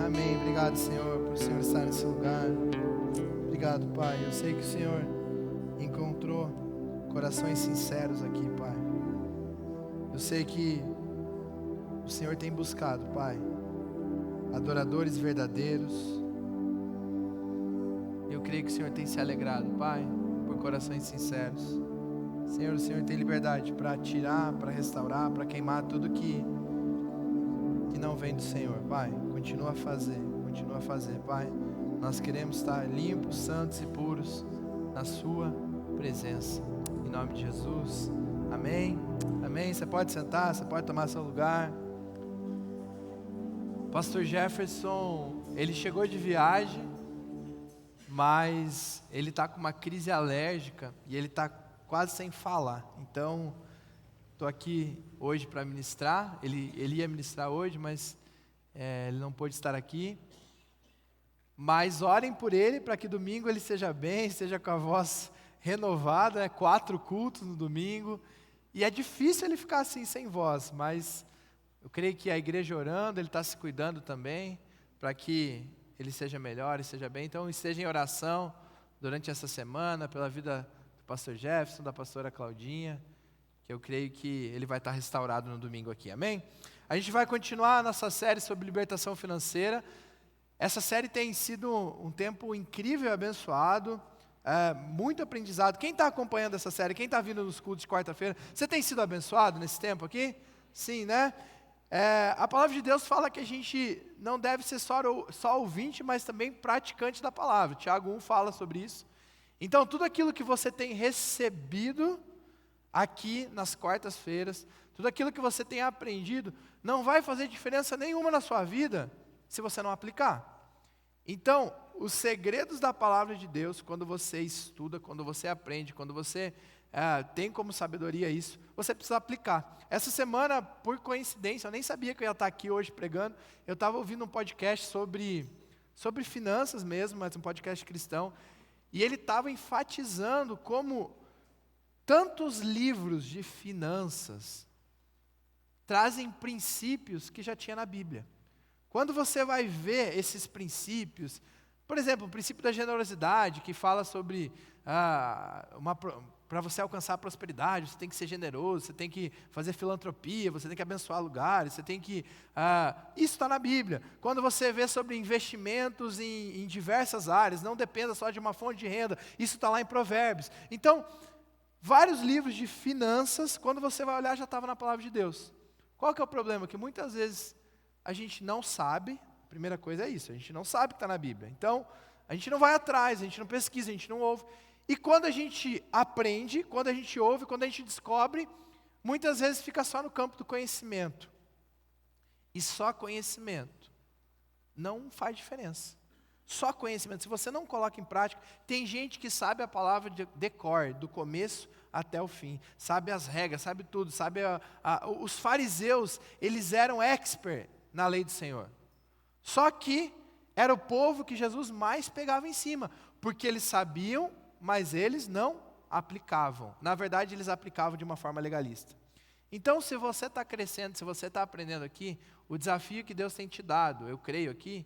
Amém. Obrigado, Senhor, por o Senhor estar nesse lugar. Obrigado, Pai. Eu sei que o Senhor encontrou corações sinceros aqui, Pai. Eu sei que o Senhor tem buscado, Pai, adoradores verdadeiros. Eu creio que o Senhor tem se alegrado, Pai, por corações sinceros. Senhor, o Senhor tem liberdade para tirar, para restaurar, para queimar tudo que não vem do Senhor, Pai. Continua a fazer, Pai. Nós queremos estar limpos, santos e puros na Sua presença. Em nome de Jesus, amém. Amém. Você pode sentar, você pode tomar seu lugar. Pastor Jefferson, ele chegou de viagem, mas ele está com uma crise alérgica e ele está quase sem falar. Então, estou aqui hoje para ministrar. Ele ia ministrar hoje, mas ele não pôde estar aqui. Mas orem por ele, para que domingo ele esteja bem, esteja com a voz renovada, 4 cultos no domingo. E é difícil ele ficar assim, sem voz, mas eu creio que a igreja orando, ele está se cuidando também, para que ele seja melhor, esteja bem. Então, esteja em oração durante essa semana, pela vida do pastor Jefferson, da pastora Claudinha, que eu creio que ele vai estar restaurado no domingo aqui, amém? A gente vai continuar a nossa série sobre libertação financeira. Essa série tem sido um tempo incrível e abençoado, muito aprendizado. Quem está acompanhando essa série, quem está vindo nos cultos de quarta-feira, você tem sido abençoado nesse tempo aqui? Sim, né? A palavra de Deus fala que a gente não deve ser só ouvinte, mas também praticante da palavra. Tiago 1 fala sobre isso. Então, tudo aquilo que você tem recebido aqui nas quartas-feiras, tudo aquilo que você tem aprendido, não vai fazer diferença nenhuma na sua vida se você não aplicar. Então, os segredos da palavra de Deus, quando você estuda, quando você aprende, quando você tem como sabedoria isso, você precisa aplicar. Essa semana, por coincidência, eu nem sabia que eu ia estar aqui hoje pregando, eu estava ouvindo um podcast sobre finanças mesmo, mas um podcast cristão, e ele estava enfatizando como tantos livros de finanças trazem princípios que já tinha na Bíblia. Quando você vai ver esses princípios, por exemplo, o princípio da generosidade, que fala sobre para você alcançar a prosperidade, você tem que ser generoso, você tem que fazer filantropia, você tem que abençoar lugares, você tem que... isso está na Bíblia. Quando você vê sobre investimentos em diversas áreas, não dependa só de uma fonte de renda, isso está lá em Provérbios. Então, vários livros de finanças, quando você vai olhar, já estava na palavra de Deus. Qual que é o problema? Que muitas vezes a gente não sabe, a primeira coisa é isso, a gente não sabe que está na Bíblia. Então, a gente não vai atrás, a gente não pesquisa, a gente não ouve. E quando a gente aprende, quando a gente ouve, quando a gente descobre, muitas vezes fica só no campo do conhecimento. E só conhecimento não faz diferença. Só conhecimento, se você não coloca em prática, tem gente que sabe a palavra de cor, do começo até o fim, sabe as regras, sabe tudo, sabe os fariseus, eles eram expert na lei do Senhor. Só que era o povo que Jesus mais pegava em cima, porque eles sabiam, mas eles não aplicavam. Na verdade, eles aplicavam de uma forma legalista. Então, se você está crescendo, se você está aprendendo aqui, o desafio que Deus tem te dado, eu creio aqui,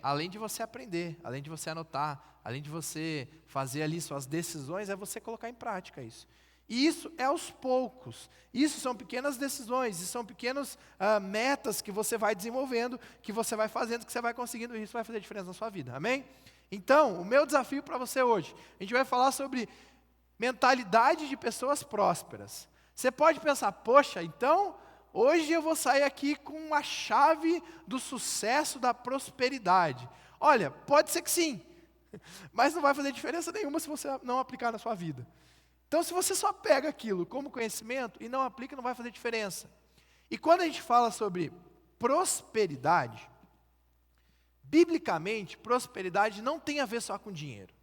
além de você aprender, além de você anotar, além de você fazer ali suas decisões, é você colocar em prática isso. E isso é aos poucos. Isso são pequenas decisões, isso são pequenas metas que você vai desenvolvendo, que você vai fazendo, que você vai conseguindo, e isso vai fazer diferença na sua vida. Amém? Então, o meu desafio para você hoje, a gente vai falar sobre mentalidade de pessoas prósperas. Você pode pensar, poxa, então hoje eu vou sair aqui com a chave do sucesso, da prosperidade. Olha, pode ser que sim, mas não vai fazer diferença nenhuma se você não aplicar na sua vida. Então, se você só pega aquilo como conhecimento e não aplica, não vai fazer diferença. E quando a gente fala sobre prosperidade, biblicamente, prosperidade não tem a ver só com dinheiro.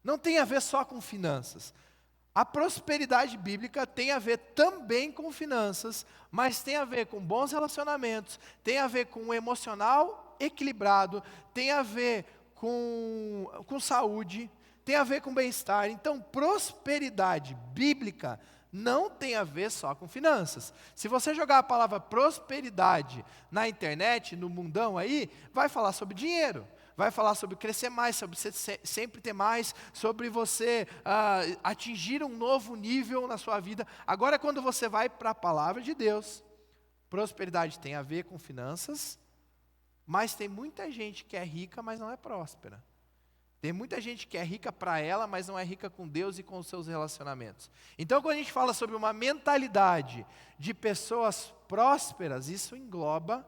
Não tem a ver só com finanças. A prosperidade bíblica tem a ver também com finanças, mas tem a ver com bons relacionamentos, tem a ver com um emocional equilibrado, tem a ver com saúde, tem a ver com bem-estar. Então, prosperidade bíblica não tem a ver só com finanças. Se você jogar a palavra prosperidade na internet, no mundão aí, vai falar sobre dinheiro. Vai falar sobre crescer mais, sobre você sempre ter mais, sobre você atingir um novo nível na sua vida. Agora, quando você vai para a palavra de Deus, prosperidade tem a ver com finanças, mas tem muita gente que é rica, mas não é próspera. Tem muita gente que é rica para ela, mas não é rica com Deus e com os seus relacionamentos. Então, quando a gente fala sobre uma mentalidade de pessoas prósperas, isso engloba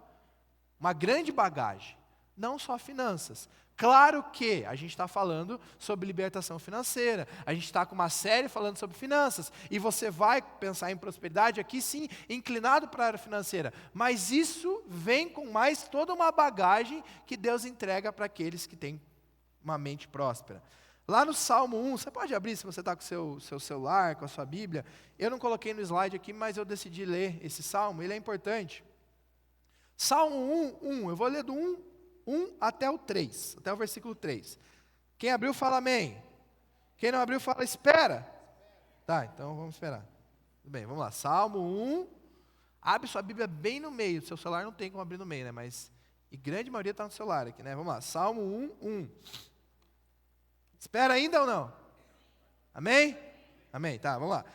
uma grande bagagem. Não só finanças. Claro que a gente está falando sobre libertação financeira, a gente está com uma série falando sobre finanças, e você vai pensar em prosperidade aqui sim, inclinado para a área financeira, mas isso vem com mais toda uma bagagem que Deus entrega para aqueles que têm uma mente próspera. Lá no Salmo 1, você pode abrir se você está com o seu celular, com a sua Bíblia, eu não coloquei no slide aqui, mas eu decidi ler esse Salmo, ele é importante. Salmo 1, eu vou ler do 1 até o 3, até o versículo 3. Quem abriu, fala amém. Quem não abriu, fala espera. Tá, então vamos esperar. Tudo bem, vamos lá. Salmo 1. Abre sua Bíblia bem no meio. Seu celular não tem como abrir no meio, né? Mas a grande maioria está no celular aqui, né? Vamos lá. Salmo 1. Espera ainda ou não? Amém? Amém, tá, vamos lá.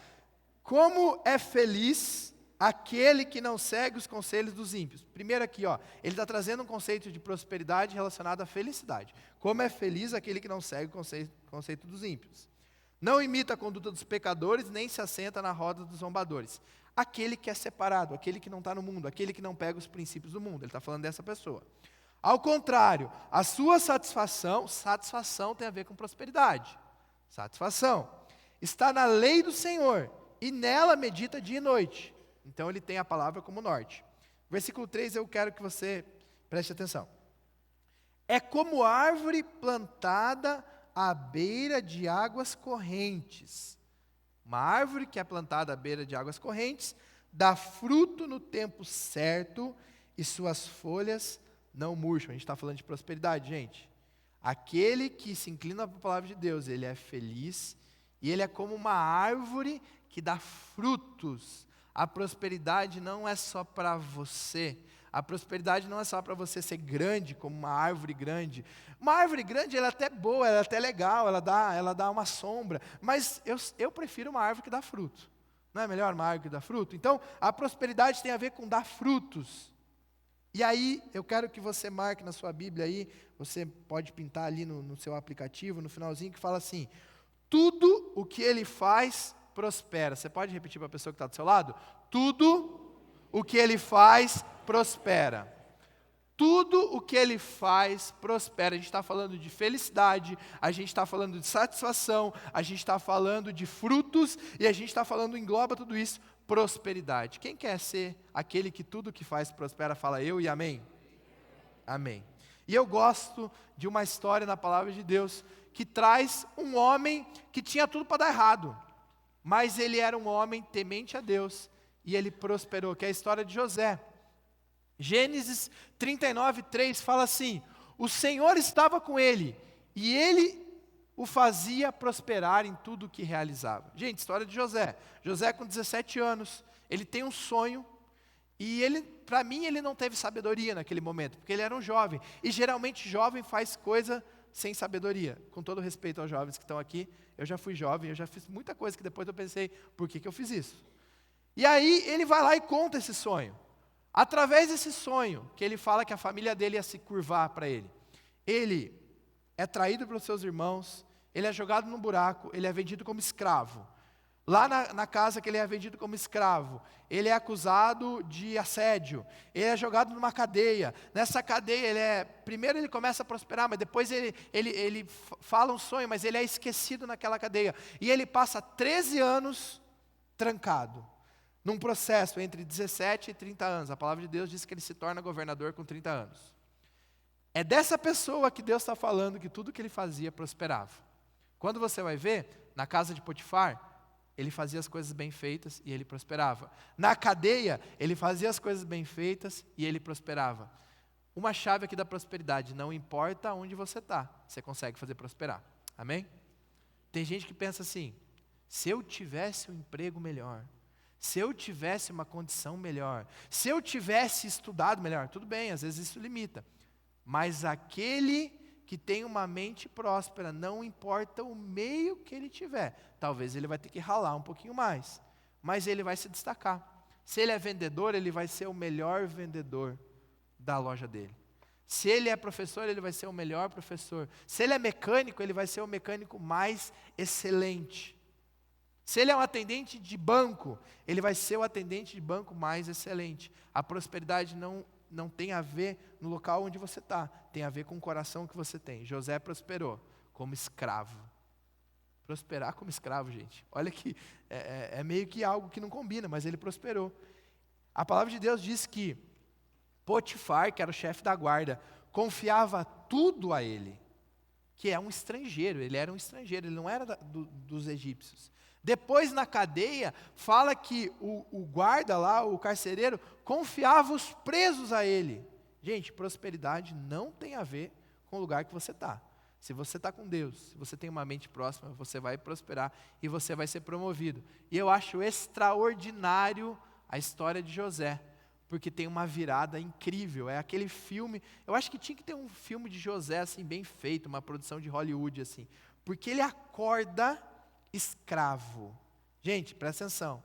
Como é feliz aquele que não segue os conselhos dos ímpios. Primeiro aqui, ele está trazendo um conceito de prosperidade relacionado à felicidade. Como é feliz aquele que não segue o conceito dos ímpios. Não imita a conduta dos pecadores, nem se assenta na roda dos zombadores. Aquele que é separado, aquele que não está no mundo, aquele que não pega os princípios do mundo. Ele está falando dessa pessoa. Ao contrário, a sua satisfação tem a ver com prosperidade. Satisfação. Está na lei do Senhor, e nela medita dia e noite. Então ele tem a palavra como norte. Versículo 3, eu quero que você preste atenção. É como árvore plantada à beira de águas correntes. Uma árvore que é plantada à beira de águas correntes, dá fruto no tempo certo e suas folhas não murcham. A gente está falando de prosperidade, gente. Aquele que se inclina para a palavra de Deus, ele é feliz e ele é como uma árvore que dá frutos. A prosperidade não é só para você. A prosperidade não é só para você ser grande, como uma árvore grande. Uma árvore grande, ela é até boa, ela é até legal, ela dá uma sombra. Mas eu prefiro uma árvore que dá fruto. Não é melhor uma árvore que dá fruto? Então, a prosperidade tem a ver com dar frutos. E aí, eu quero que você marque na sua Bíblia aí, você pode pintar ali no seu aplicativo, no finalzinho, que fala assim: tudo o que ele faz prospera. Você pode repetir para a pessoa que está do seu lado? Tudo o que ele faz prospera. Tudo o que ele faz prospera. A gente está falando de felicidade, a gente está falando de satisfação, a gente está falando de frutos e a gente está falando, engloba tudo isso, prosperidade. Quem quer ser aquele que tudo que faz prospera? Fala eu e amém? Amém. E eu gosto de uma história na palavra de Deus que traz um homem que tinha tudo para dar errado. Mas ele era um homem temente a Deus e ele prosperou, que é a história de José. Gênesis 39:3 fala assim: o Senhor estava com ele e ele o fazia prosperar em tudo o que realizava. Gente, história de José. José com 17 anos, ele tem um sonho e para mim, ele não teve sabedoria naquele momento, porque ele era um jovem. E geralmente jovem faz coisa sem sabedoria. Com todo respeito aos jovens que estão aqui, eu já fui jovem, eu já fiz muita coisa que depois eu pensei, por que eu fiz isso? E aí ele vai lá e conta esse sonho. Através desse sonho, que ele fala que a família dele ia se curvar para ele. Ele é traído pelos seus irmãos, ele é jogado num buraco, ele é vendido como escravo. Lá na casa que ele é vendido como escravo, ele é acusado de assédio, ele é jogado numa cadeia. Nessa cadeia, primeiro ele começa a prosperar, mas depois ele fala um sonho, mas ele é esquecido naquela cadeia. E ele passa 13 anos trancado, num processo entre 17 e 30 anos. A palavra de Deus diz que ele se torna governador com 30 anos. É dessa pessoa que Deus está falando que tudo que ele fazia prosperava. Quando você vai ver, na casa de Potifar, ele fazia as coisas bem feitas e ele prosperava. Na cadeia, ele fazia as coisas bem feitas e ele prosperava. Uma chave aqui da prosperidade: não importa onde você está, você consegue fazer prosperar. Amém? Tem gente que pensa assim: Se eu tivesse um emprego melhor, se eu tivesse uma condição melhor, se eu tivesse estudado melhor, tudo bem, às vezes isso limita. Mas aquele que tem uma mente próspera, não importa o meio que ele tiver, talvez ele vai ter que ralar um pouquinho mais, mas ele vai se destacar. Se ele é vendedor, ele vai ser o melhor vendedor da loja dele. Se ele é professor, ele vai ser o melhor professor. Se ele é mecânico, ele vai ser o mecânico mais excelente. Se ele é um atendente de banco, ele vai ser o atendente de banco mais excelente. A prosperidade não tem a ver no local onde você está, tem a ver com o coração que você tem. José prosperou como escravo. Prosperar como escravo, gente. Olha que é meio que algo que não combina, mas ele prosperou. A palavra de Deus diz que Potifar, que era o chefe da guarda, confiava tudo a ele, que é um estrangeiro, ele era um estrangeiro, ele não era dos egípcios. Depois na cadeia, fala que o guarda lá, o carcereiro, confiava os presos a ele. Gente, prosperidade não tem a ver com o lugar que você está. Se você está com Deus, se você tem uma mente próxima, você vai prosperar e você vai ser promovido. E eu acho extraordinário a história de José, porque tem uma virada incrível. É aquele filme, eu acho que tinha que ter um filme de José assim bem feito, uma produção de Hollywood assim, porque ele acorda escravo. Gente, presta atenção.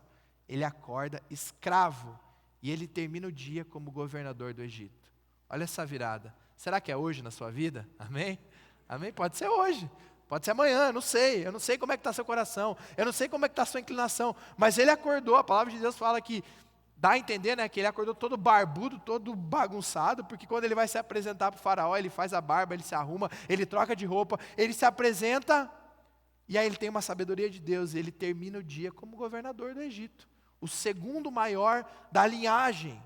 Ele acorda escravo e ele termina o dia como governador do Egito. Olha essa virada. Será que é hoje na sua vida? Amém? Amém? Pode ser hoje. Pode ser amanhã, eu não sei como é que está seu coração, eu não sei como é que está a sua inclinação, mas ele acordou, a palavra de Deus fala que, dá a entender, né, que ele acordou todo barbudo, todo bagunçado, porque quando ele vai se apresentar para o faraó, ele faz a barba, ele se arruma, ele troca de roupa, ele se apresenta, e aí ele tem uma sabedoria de Deus, ele termina o dia como governador do Egito, o segundo maior da linhagem.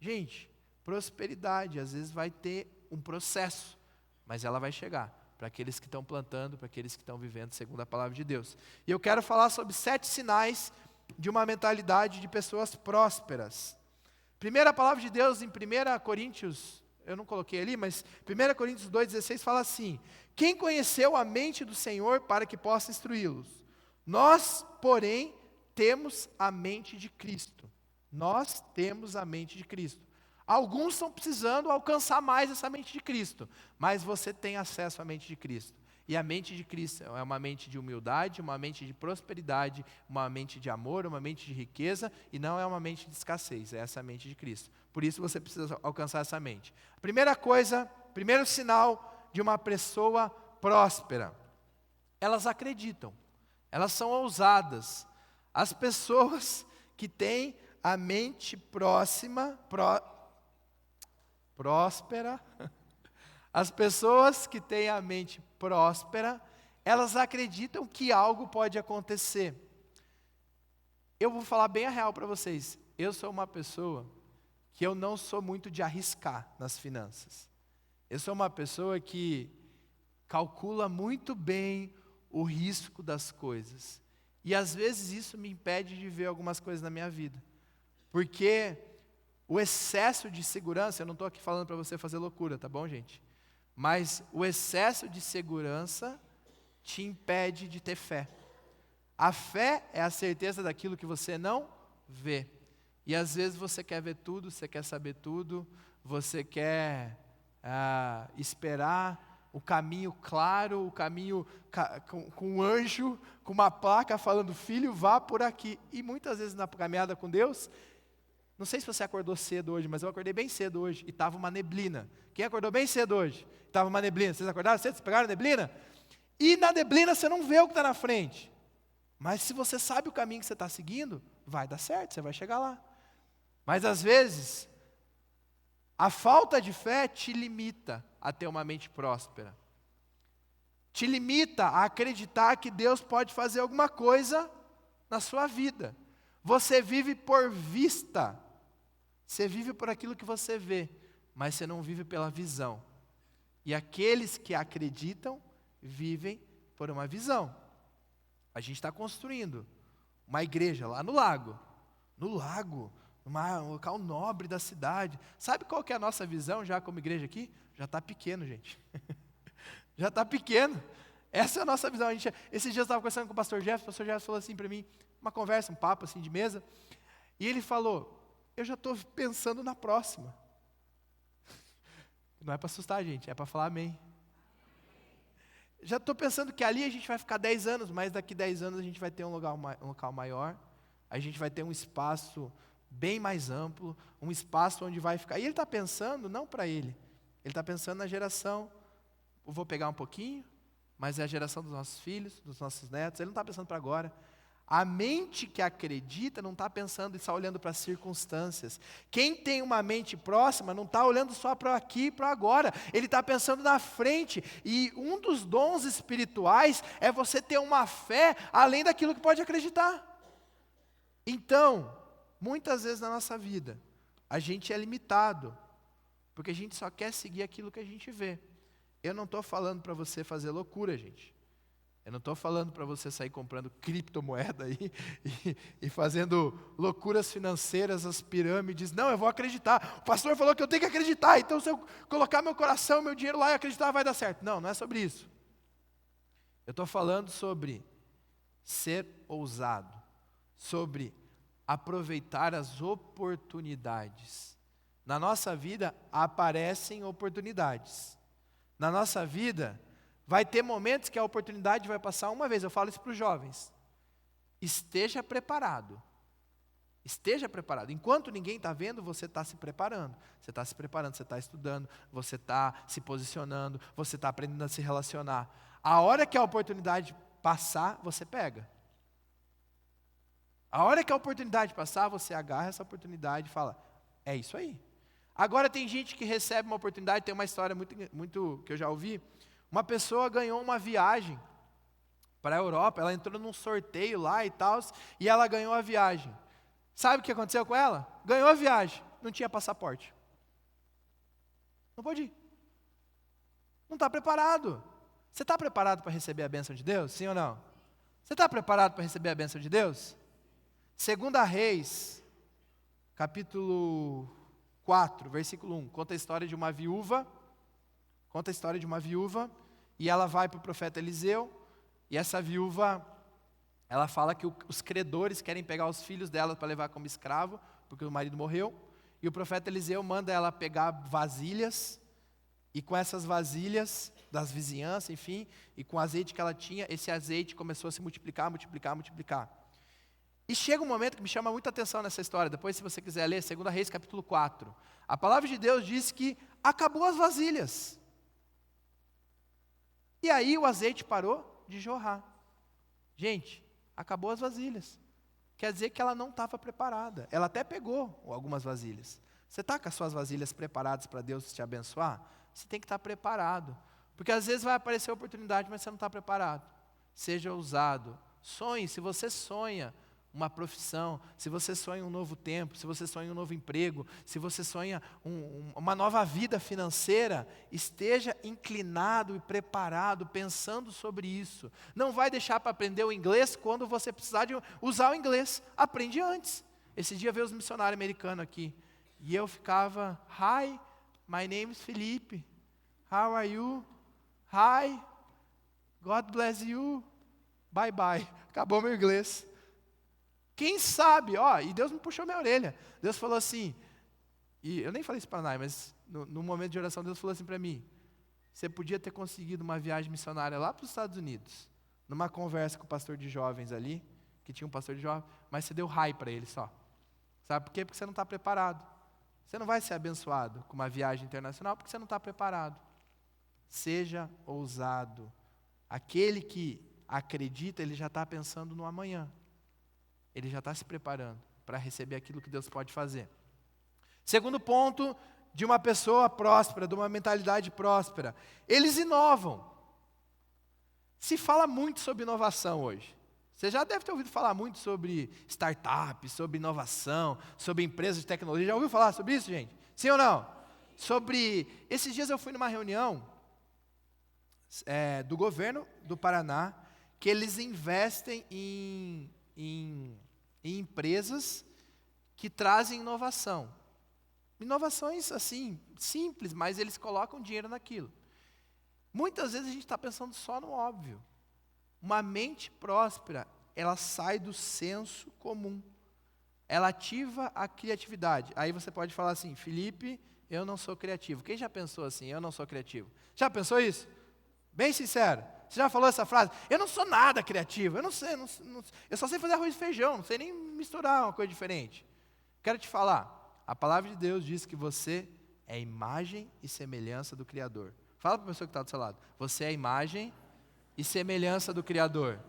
Gente, prosperidade, às vezes vai ter um processo, mas ela vai chegar, para aqueles que estão plantando, para aqueles que estão vivendo segundo a palavra de Deus. E eu quero falar sobre 7 sinais de uma mentalidade de pessoas prósperas. Primeira palavra de Deus em 1 Coríntios, eu não coloquei ali, mas 1 Coríntios 2,16 fala assim: quem conheceu a mente do Senhor para que possa instruí-los? Nós, porém, temos a mente de Cristo. Nós temos a mente de Cristo. Alguns estão precisando alcançar mais essa mente de Cristo, mas você tem acesso à mente de Cristo. E a mente de Cristo é uma mente de humildade, uma mente de prosperidade, uma mente de amor, uma mente de riqueza, e não é uma mente de escassez, é essa mente de Cristo. Por isso você precisa alcançar essa mente. Primeira coisa, primeiro sinal de uma pessoa próspera: elas acreditam, elas são ousadas. As pessoas que têm a mente próspera, as pessoas que têm a mente próspera, elas acreditam que algo pode acontecer. Eu vou falar bem a real para vocês. Eu sou uma pessoa que eu não sou muito de arriscar nas finanças. Eu sou uma pessoa que calcula muito bem o risco das coisas. E às vezes isso me impede de ver algumas coisas na minha vida. Porque o excesso de segurança, eu não estou aqui falando para você fazer loucura, tá bom, gente? Mas o excesso de segurança te impede de ter fé. A fé é a certeza daquilo que você não vê. E às vezes você quer ver tudo, você quer saber tudo, você quer esperar o caminho claro, o caminho com um anjo, com uma placa falando: filho, vá por aqui. E muitas vezes na caminhada com Deus, não sei se você acordou cedo hoje, mas eu acordei bem cedo hoje e estava uma neblina. Quem acordou bem cedo hoje? Estava uma neblina. Vocês acordaram cedo? Vocês pegaram a neblina? E na neblina você não vê o que está na frente. Mas se você sabe o caminho que você está seguindo, vai dar certo, você vai chegar lá. Mas às vezes, a falta de fé te limita a ter uma mente próspera. Te limita a acreditar que Deus pode fazer alguma coisa na sua vida. Você vive por vista. Você vive por aquilo que você vê, mas você não vive pela visão. E aqueles que acreditam, vivem por uma visão. A gente está construindo uma igreja lá no lago, um local nobre da cidade. Sabe qual que é a nossa visão já como igreja aqui? Já está pequeno, gente. Já está pequeno. Essa é a nossa visão. Esses dias eu estava conversando com o pastor Jefferson falou assim para mim, uma conversa, um papo assim de mesa, e ele falou, eu já estou pensando na próxima. Não é para assustar, gente, é para falar amém. Já estou pensando que ali a gente vai ficar 10 anos, mas daqui 10 anos a gente vai ter um local maior, a gente vai ter um espaço bem mais amplo, um espaço onde vai ficar. E ele está pensando, não para ele está pensando na geração, eu vou pegar um pouquinho, mas é a geração dos nossos filhos, dos nossos netos, ele não está pensando para agora. A mente que acredita não está pensando e está olhando para as circunstâncias. Quem tem uma mente próxima não está olhando só para aqui e para agora. Ele está pensando na frente. E um dos dons espirituais é você ter uma fé além daquilo que pode acreditar. Então, muitas vezes na nossa vida, a gente é limitado, porque a gente só quer seguir aquilo que a gente vê. Eu não estou falando para você fazer loucura, gente. Eu não estou falando para você sair comprando criptomoeda aí e fazendo loucuras financeiras, as pirâmides. Não, eu vou acreditar. O pastor falou que eu tenho que acreditar, então se eu colocar meu coração, meu dinheiro lá e acreditar, vai dar certo. Não, não é sobre isso. Eu estou falando sobre ser ousado, sobre aproveitar as oportunidades. Na nossa vida aparecem oportunidades. Na nossa vida vai ter momentos que a oportunidade vai passar uma vez. Eu falo isso para os jovens. Esteja preparado. Esteja preparado. Enquanto ninguém está vendo, você está se preparando. Você está se preparando, você está estudando, você está se posicionando, você está aprendendo a se relacionar. A hora que a oportunidade passar, você pega. A hora que a oportunidade passar, você agarra essa oportunidade e fala, é isso aí. Agora tem gente que recebe uma oportunidade, tem uma história muito que eu já ouvi. Uma pessoa ganhou uma viagem para a Europa, ela entrou num sorteio lá e tal, e ela ganhou a viagem. Sabe o que aconteceu com ela? Ganhou a viagem, não tinha passaporte. Não pode ir. Não está preparado. Você está preparado para receber a bênção de Deus? Sim ou não? Você está preparado para receber a bênção de Deus? 2 Reis, capítulo 4, versículo 1, conta a história de uma viúva, e ela vai para o profeta Eliseu, e essa viúva, ela fala que os credores querem pegar os filhos dela para levar como escravo, porque o marido morreu, e o profeta Eliseu manda ela pegar vasilhas, e com essas vasilhas das vizinhanças, enfim, e com o azeite que ela tinha, esse azeite começou a se multiplicar. E chega um momento que me chama muita atenção nessa história, depois se você quiser ler, 2 Reis capítulo 4, a palavra de Deus diz que acabou as vasilhas. E aí o azeite parou de jorrar. Gente, acabou as vasilhas. Quer dizer que ela não estava preparada. Ela até pegou algumas vasilhas. Você está com as suas vasilhas preparadas para Deus te abençoar? Você tem que estar preparado. Porque às vezes vai aparecer a oportunidade, mas você não está preparado. Seja ousado. Sonhe, se você sonha uma profissão, se você sonha um novo tempo, se você sonha um novo emprego, se você sonha uma nova vida financeira, esteja inclinado e preparado, pensando sobre isso. Não vai deixar para aprender o inglês quando você precisar de usar o inglês. Aprende antes. Esse dia veio os missionários americanos aqui, e eu ficava, hi, my name is Felipe, how are you? Hi, God bless you, bye bye. Acabou meu inglês. Quem sabe, e Deus me puxou minha orelha. Deus falou assim, e eu nem falei isso para Nai, mas no momento de oração Deus falou assim para mim, você podia ter conseguido uma viagem missionária lá para os Estados Unidos, numa conversa com o pastor de jovens ali, que tinha um pastor de jovens, mas você deu raio para ele só. Sabe por quê? Porque você não está preparado. Você não vai ser abençoado com uma viagem internacional porque você não está preparado. Seja ousado. Aquele que acredita, ele já está pensando no amanhã. Ele já está se preparando para receber aquilo que Deus pode fazer. Segundo ponto de uma pessoa próspera, de uma mentalidade próspera. Eles inovam. Se fala muito sobre inovação hoje. Você já deve ter ouvido falar muito sobre startup, sobre inovação, sobre empresas de tecnologia. Já ouviu falar sobre isso, gente? Sim ou não? Esses dias eu fui numa reunião do governo do Paraná, que eles investem em empresas que trazem inovação. Inovações assim, simples, mas eles colocam dinheiro naquilo. Muitas vezes a gente está pensando só no óbvio. Uma mente próspera, ela sai do senso comum. Ela ativa a criatividade. Aí você pode falar assim, Felipe, eu não sou criativo. Quem já pensou assim, eu não sou criativo? Já pensou isso? Bem sincero. Você já falou essa frase? Eu não sou nada criativo. Eu não sei, eu só sei fazer arroz e feijão. Não sei nem misturar uma coisa diferente. Quero te falar. A palavra de Deus diz que você é imagem e semelhança do Criador. Fala para a pessoa que está do seu lado. Você é imagem e semelhança do Criador.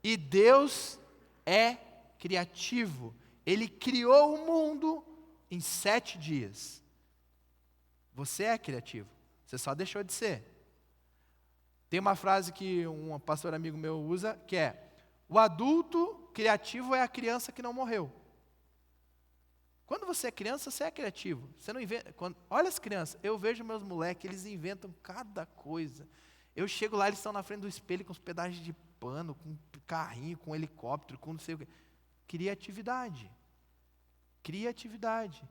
E Deus é criativo. Ele criou o mundo em 7 dias. Você é criativo. Você só deixou de ser. Tem uma frase que um pastor amigo meu usa, que é: o adulto criativo é a criança que não morreu. Quando você é criança, você é criativo. Você não inventa. Olha as crianças, eu vejo meus moleques, eles inventam cada coisa. Eu chego lá, eles estão na frente do espelho com os pedaços de pano, com carrinho, com helicóptero, com não sei o quê. Criatividade. Criatividade.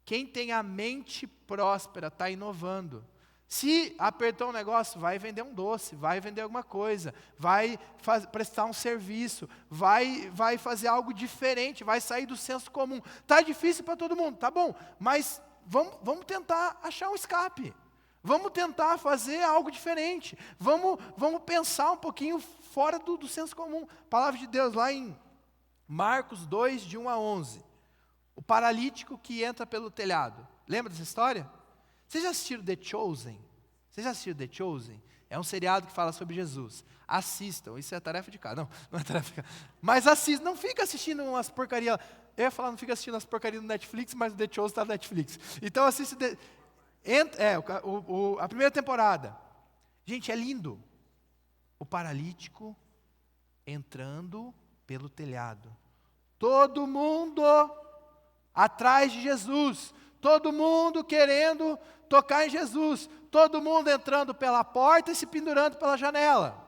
Quem tem a mente próspera está inovando. Se apertou um negócio, vai vender um doce, vai vender alguma coisa, vai prestar um serviço, vai fazer algo diferente, vai sair do senso comum. Está difícil para todo mundo, tá bom, mas vamos tentar achar um escape. Vamos tentar fazer algo diferente. Vamos pensar um pouquinho fora do senso comum. Palavra de Deus lá em Marcos 2, de 1 a 11. O paralítico que entra pelo telhado. Lembra dessa história? Vocês já assistiram The Chosen? Vocês já assistiram The Chosen? É um seriado que fala sobre Jesus. Assistam, isso é tarefa de casa. Não é tarefa de casa. Mas assistam, não fica assistindo umas porcarias. Eu ia falar, não fica assistindo as porcarias no Netflix, mas o The Chosen está no Netflix. Então assiste a primeira temporada. Gente, é lindo. O paralítico entrando pelo telhado. Todo mundo atrás de Jesus. Todo mundo querendo tocar em Jesus. Todo mundo entrando pela porta e se pendurando pela janela.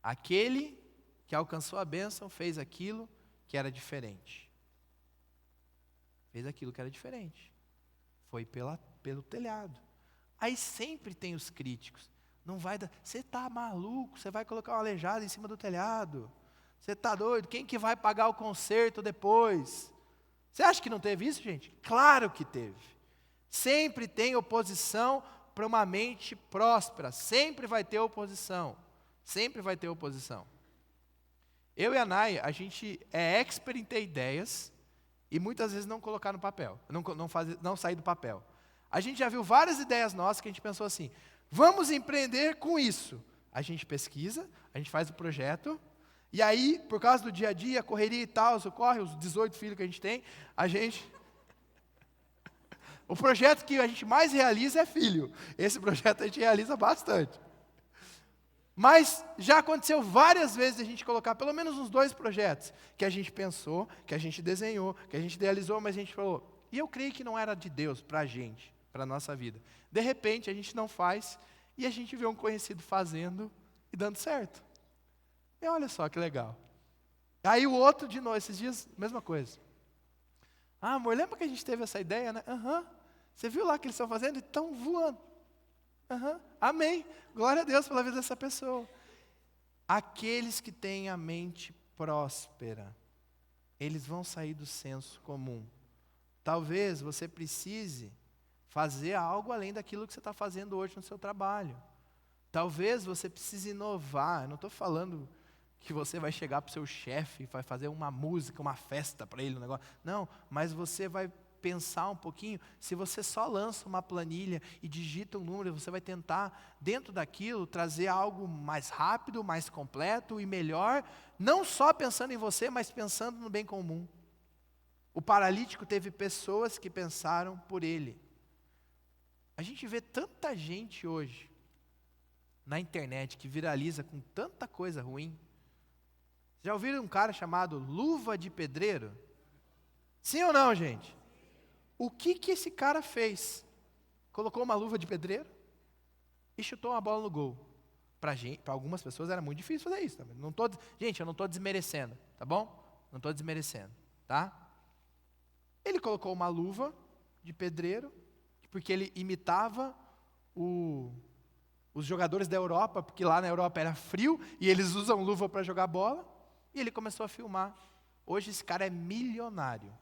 Aquele que alcançou a bênção fez aquilo que era diferente. Fez aquilo que era diferente. Foi pelo telhado. Aí sempre tem os críticos. Não vai dar. Você está maluco? Você vai colocar uma aleijada em cima do telhado? Você está doido? Quem que vai pagar o conserto depois? Você acha que não teve isso, gente? Claro que teve. Sempre tem oposição para uma mente próspera. Sempre vai ter oposição. Sempre vai ter oposição. Eu e a Nai, a gente é expert em ter ideias e muitas vezes não colocar no papel, não sair do papel. A gente já viu várias ideias nossas que a gente pensou assim, vamos empreender com isso. A gente pesquisa, a gente faz o projeto, e aí, por causa do dia a dia, correria e tal, socorre, os 18 filhos que a gente tem, o projeto que a gente mais realiza é filho. Esse projeto a gente realiza bastante. Mas já aconteceu várias vezes a gente colocar pelo menos uns 2 projetos que a gente pensou, que a gente desenhou, que a gente idealizou, mas a gente falou, e eu creio que não era de Deus para a gente, para a nossa vida. De repente a gente não faz e a gente vê um conhecido fazendo e dando certo. E olha só que legal. Aí o outro de nós, esses dias, mesma coisa. Ah, amor, lembra que a gente teve essa ideia, né? Aham. Você viu lá que eles estão fazendo? Estão voando. Amém. Glória a Deus pela vida dessa pessoa. Aqueles que têm a mente próspera, eles vão sair do senso comum. Talvez você precise fazer algo além daquilo que você está fazendo hoje no seu trabalho. Talvez você precise inovar. Eu não estou falando que você vai chegar para o seu chefe e vai fazer uma música, uma festa para ele, um negócio. Não, mas você vai pensar um pouquinho, se você só lança uma planilha e digita um número, você vai tentar, dentro daquilo, trazer algo mais rápido, mais completo e melhor, não só pensando em você, mas pensando no bem comum. O paralítico teve pessoas que pensaram por ele. A gente vê tanta gente hoje, na internet, que viraliza com tanta coisa ruim. Já ouviram um cara chamado Luva de Pedreiro? Sim ou não, gente? O que esse cara fez? Colocou uma luva de pedreiro e chutou uma bola no gol. Para algumas pessoas era muito difícil fazer isso. Também. Gente, eu não estou desmerecendo, tá bom? Não estou desmerecendo, tá? Ele colocou uma luva de pedreiro, porque ele imitava os jogadores da Europa, porque lá na Europa era frio, e eles usam luva para jogar bola, e ele começou a filmar. Hoje esse cara é milionário.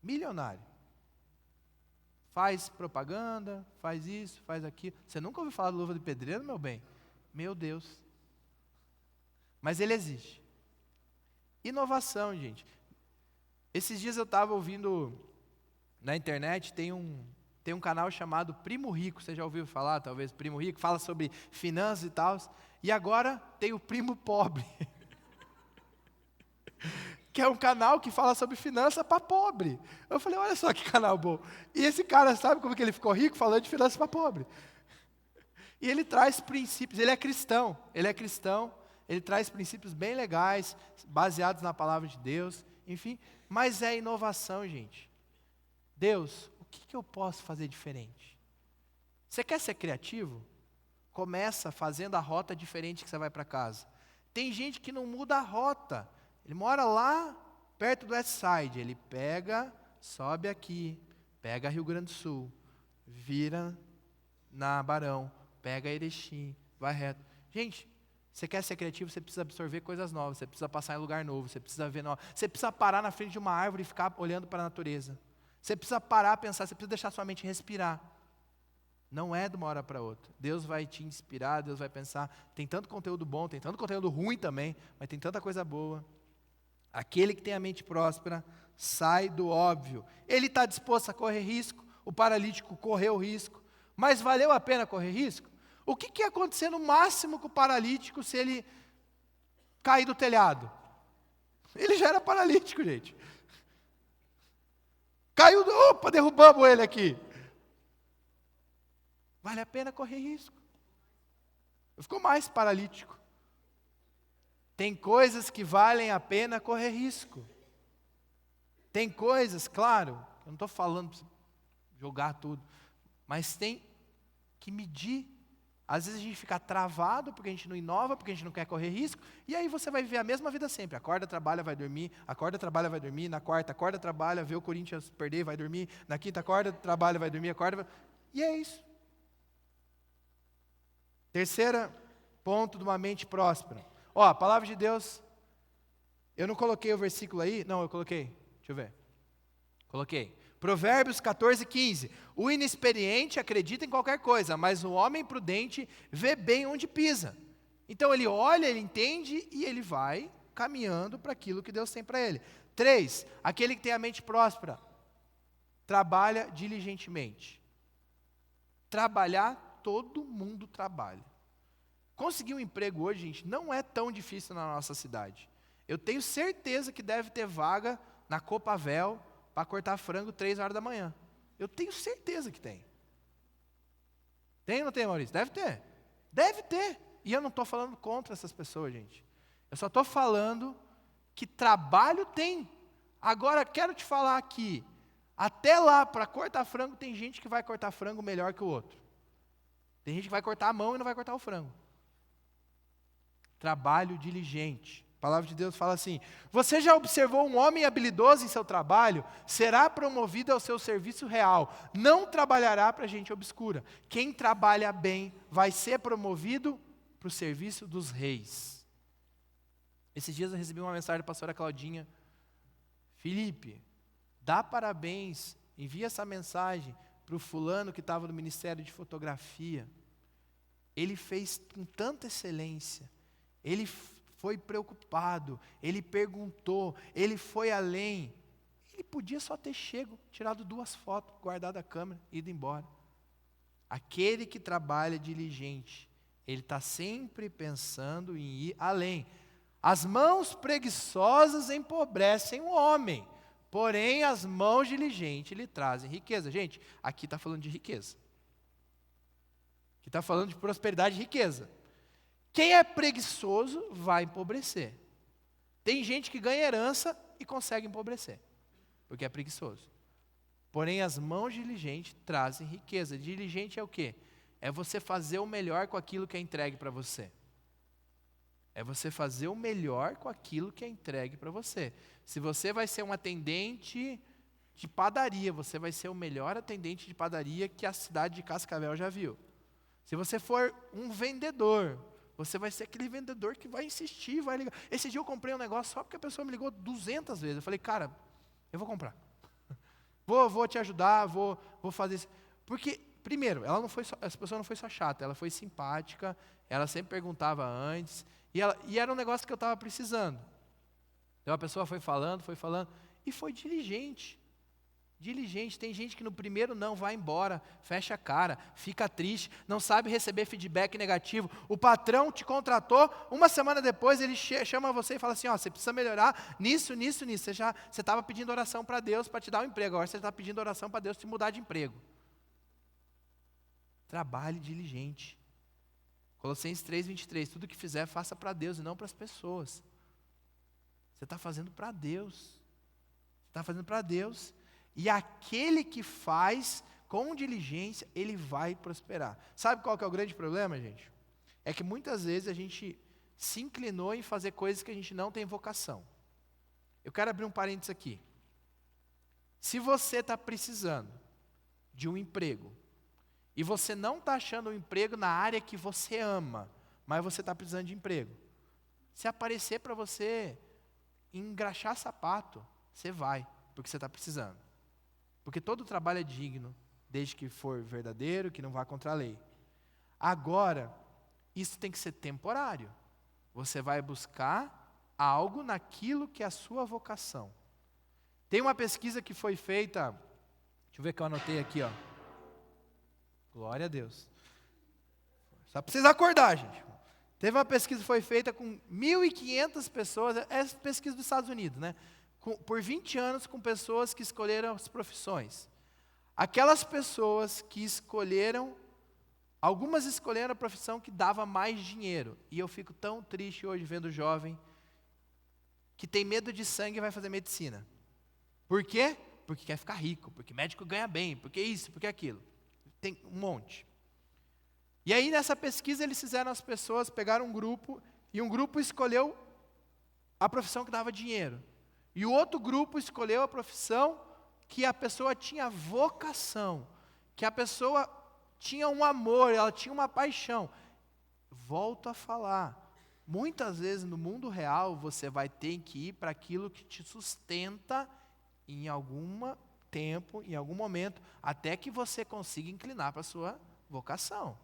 Milionário. Faz propaganda, faz isso, faz aquilo. Você nunca ouviu falar de luva de pedreiro, meu bem? Meu Deus. Mas ele existe. Inovação, gente. Esses dias eu estava ouvindo na internet, tem um canal chamado Primo Rico. Você já ouviu falar, talvez, Primo Rico? Fala sobre finanças e tal. E agora tem o Primo Pobre. Que é um canal que fala sobre finanças para pobre. Eu falei, olha só que canal bom. E esse cara, sabe como que ele ficou rico? Falando de finanças para pobre. E ele traz princípios, ele é cristão, ele traz princípios bem legais, baseados na palavra de Deus, enfim. Mas é inovação, gente. Deus, o que eu posso fazer diferente? Você quer ser criativo? Começa fazendo a rota diferente que você vai para casa. Tem gente que não muda a rota. Ele mora lá perto do West Side. Ele pega, sobe aqui, pega Rio Grande do Sul, vira na Barão, pega Erechim, vai reto. Gente, você quer ser criativo, você precisa absorver coisas novas, você precisa passar em lugar novo, você precisa ver novo. Você precisa parar na frente de uma árvore e ficar olhando para a natureza. Você precisa parar, pensar, você precisa deixar sua mente respirar. Não é de uma hora para outra. Deus vai te inspirar, Deus vai pensar. Tem tanto conteúdo bom, tem tanto conteúdo ruim também, mas tem tanta coisa boa. Aquele que tem a mente próspera sai do óbvio. Ele está disposto a correr risco, o paralítico correu risco, mas valeu a pena correr risco? O que ia acontecer no máximo com o paralítico se ele cair do telhado? Ele já era paralítico, gente. Caiu, opa, derrubamos ele aqui. Vale a pena correr risco. Ficou mais paralítico. Tem coisas que valem a pena correr risco. Tem coisas, claro, eu não estou falando para jogar tudo, mas tem que medir. Às vezes a gente fica travado porque a gente não inova, porque a gente não quer correr risco, e aí você vai viver a mesma vida sempre. Acorda, trabalha, vai dormir, acorda, trabalha, vai dormir, na quarta, acorda, trabalha, vê o Corinthians perder, vai dormir, na quinta, acorda, trabalha, vai dormir, acorda, e é isso. Terceiro ponto de uma mente próspera. Ó, a palavra de Deus, eu não coloquei o versículo aí, não, eu coloquei, deixa eu ver. Coloquei. Provérbios 14:15. O inexperiente acredita em qualquer coisa, mas o homem prudente vê bem onde pisa. Então ele olha, ele entende e ele vai caminhando para aquilo que Deus tem para ele. 3. Aquele que tem a mente próspera trabalha diligentemente. Trabalhar, todo mundo trabalha. Conseguir um emprego hoje, gente, não é tão difícil na nossa cidade. Eu tenho certeza que deve ter vaga na Copavel para cortar frango 3 horas da manhã. Eu tenho certeza que tem. Tem ou não tem, Maurício? Deve ter. Deve ter. E eu não estou falando contra essas pessoas, gente. Eu só estou falando que trabalho tem. Agora, quero te falar aqui, até lá, para cortar frango, tem gente que vai cortar frango melhor que o outro. Tem gente que vai cortar a mão e não vai cortar o frango. Trabalho diligente. A palavra de Deus fala assim: você já observou um homem habilidoso em seu trabalho? Será promovido ao seu serviço real. Não trabalhará para gente obscura. Quem trabalha bem vai ser promovido para o serviço dos reis. Esses dias eu recebi uma mensagem da pastora Claudinha. Felipe, dá parabéns, envia essa mensagem para o fulano que estava no Ministério de Fotografia. Ele fez com tanta excelência. Ele foi preocupado, ele perguntou, ele foi além. Ele podia só ter tirado 2 fotos, guardado a câmera e ido embora. Aquele que trabalha diligente, ele está sempre pensando em ir além. As mãos preguiçosas empobrecem o homem, porém as mãos diligentes lhe trazem riqueza. Gente, aqui está falando de riqueza. Aqui está falando de prosperidade e riqueza. Quem é preguiçoso vai empobrecer. Tem gente que ganha herança e consegue empobrecer, porque é preguiçoso. Porém, as mãos diligentes trazem riqueza. Diligente é o quê? É você fazer o melhor com aquilo que é entregue para você. É você fazer o melhor com aquilo que é entregue para você. Se você vai ser um atendente de padaria, você vai ser o melhor atendente de padaria que a cidade de Cascavel já viu. Se você for um vendedor, você vai ser aquele vendedor que vai insistir, vai ligar. Esse dia eu comprei um negócio só porque a pessoa me ligou 200 vezes. Eu falei, cara, eu vou comprar. Vou te ajudar, vou fazer isso. Porque, primeiro, essa pessoa não foi só chata, ela foi simpática, ela sempre perguntava antes, e era um negócio que eu estava precisando. Então a pessoa foi falando, e foi diligente. Diligente. Tem gente que no primeiro não vai embora, fecha a cara, fica triste, não sabe receber feedback negativo. O patrão te contratou, uma semana depois ele chama você e fala assim, você precisa melhorar nisso. Você estava pedindo oração para Deus para te dar um emprego, agora você está pedindo oração para Deus te mudar de emprego. Trabalhe diligente. Colossenses 3:23, tudo que fizer, faça para Deus e não para as pessoas. Você está fazendo para Deus. Você está fazendo para Deus. E aquele que faz com diligência, ele vai prosperar. Sabe qual que é o grande problema, gente? É que muitas vezes a gente se inclinou em fazer coisas que a gente não tem vocação. Eu quero abrir um parênteses aqui. Se você está precisando de um emprego, e você não está achando um emprego na área que você ama, mas você está precisando de emprego, se aparecer para você engraxar sapato, você vai, porque você está precisando. Porque todo trabalho é digno, desde que for verdadeiro, que não vá contra a lei. Agora, isso tem que ser temporário. Você vai buscar algo naquilo que é a sua vocação. Tem uma pesquisa que foi feita, deixa eu ver que eu anotei aqui, Glória a Deus. Só precisa acordar, gente. Teve uma pesquisa que foi feita com 1.500 pessoas, é pesquisa dos Estados Unidos, né? Por 20 anos com pessoas que escolheram as profissões. Aquelas pessoas que escolheram, algumas escolheram a profissão que dava mais dinheiro. E eu fico tão triste hoje vendo jovem que tem medo de sangue e vai fazer medicina. Por quê? Porque quer ficar rico, porque médico ganha bem, porque isso, porque aquilo. Tem um monte. E aí nessa pesquisa eles fizeram as pessoas, pegaram um grupo, e um grupo escolheu a profissão que dava dinheiro. E o outro grupo escolheu a profissão que a pessoa tinha vocação, que a pessoa tinha um amor, ela tinha uma paixão. Volto a falar, muitas vezes no mundo real você vai ter que ir para aquilo que te sustenta em algum tempo, em algum momento, até que você consiga inclinar para a sua vocação.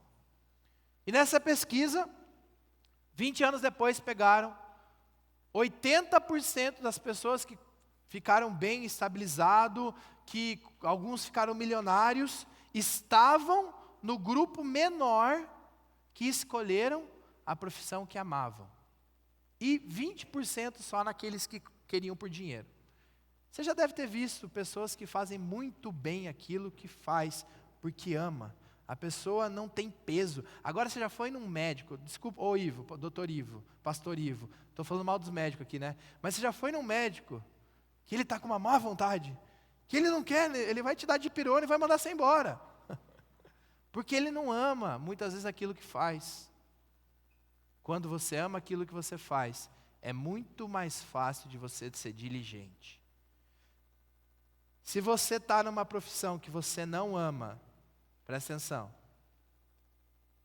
E nessa pesquisa, 20 anos depois pegaram 80% das pessoas que ficaram bem estabilizados, que alguns ficaram milionários, estavam no grupo menor que escolheram a profissão que amavam. E 20% só naqueles que queriam por dinheiro. Você já deve ter visto pessoas que fazem muito bem aquilo que faz, porque ama. A pessoa não tem peso. Agora você já foi num médico, desculpa, Ivo, doutor Ivo, pastor Ivo, estou falando mal dos médicos aqui, né? Mas você já foi num médico que ele está com uma má vontade, que ele não quer, ele vai te dar dipirona e vai mandar você embora. Porque ele não ama, muitas vezes, aquilo que faz. Quando você ama aquilo que você faz, é muito mais fácil de você ser diligente. Se você está numa profissão que você não ama, presta atenção,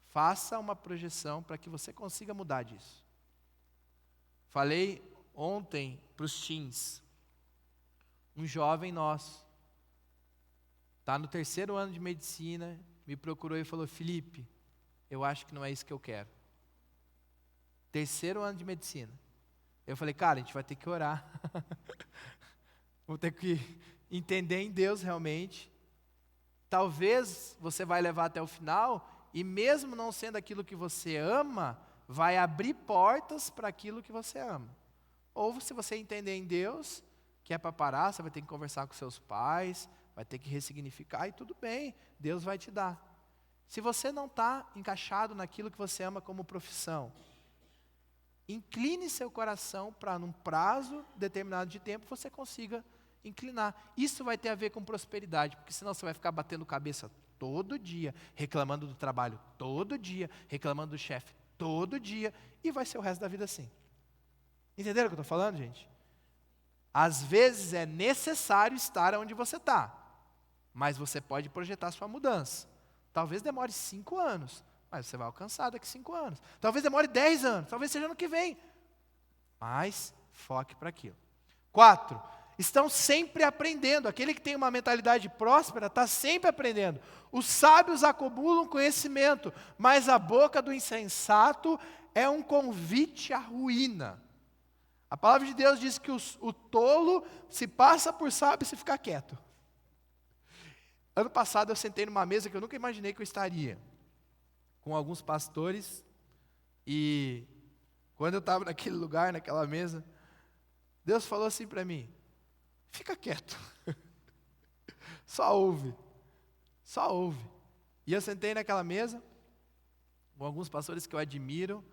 faça uma projeção para que você consiga mudar disso. Falei ontem para os teens, um jovem nosso, está no 3º ano de medicina, me procurou e falou, Felipe, eu acho que não é isso que eu quero. 3º ano de medicina. Eu falei, cara, a gente vai ter que orar. Vou ter que entender em Deus realmente. Talvez você vai levar até o final, e mesmo não sendo aquilo que você ama, vai abrir portas para aquilo que você ama. Ou se você entender em Deus, que é para parar, você vai ter que conversar com seus pais, vai ter que ressignificar, e tudo bem, Deus vai te dar. Se você não está encaixado naquilo que você ama como profissão, incline seu coração para num prazo determinado de tempo você consiga inclinar. Isso vai ter a ver com prosperidade, porque senão você vai ficar batendo cabeça todo dia, reclamando do trabalho todo dia, reclamando do chefe todo dia, e vai ser o resto da vida assim. Entenderam o que eu estou falando, gente? Às vezes é necessário estar onde você está, mas você pode projetar sua mudança. Talvez demore 5 anos, mas você vai alcançar daqui 5 anos. Talvez demore 10 anos, talvez seja ano que vem. Mas foque para aquilo. 4, estão sempre aprendendo. Aquele que tem uma mentalidade próspera está sempre aprendendo. Os sábios acumulam conhecimento, mas a boca do insensato é um convite à ruína. A palavra de Deus diz que o tolo se passa por sábio se ficar quieto. Ano passado eu sentei numa mesa que eu nunca imaginei que eu estaria, com alguns pastores, e quando eu estava naquele lugar, naquela mesa, Deus falou assim para mim: fica quieto, só ouve, só ouve. E eu sentei naquela mesa, com alguns pastores que eu admiro,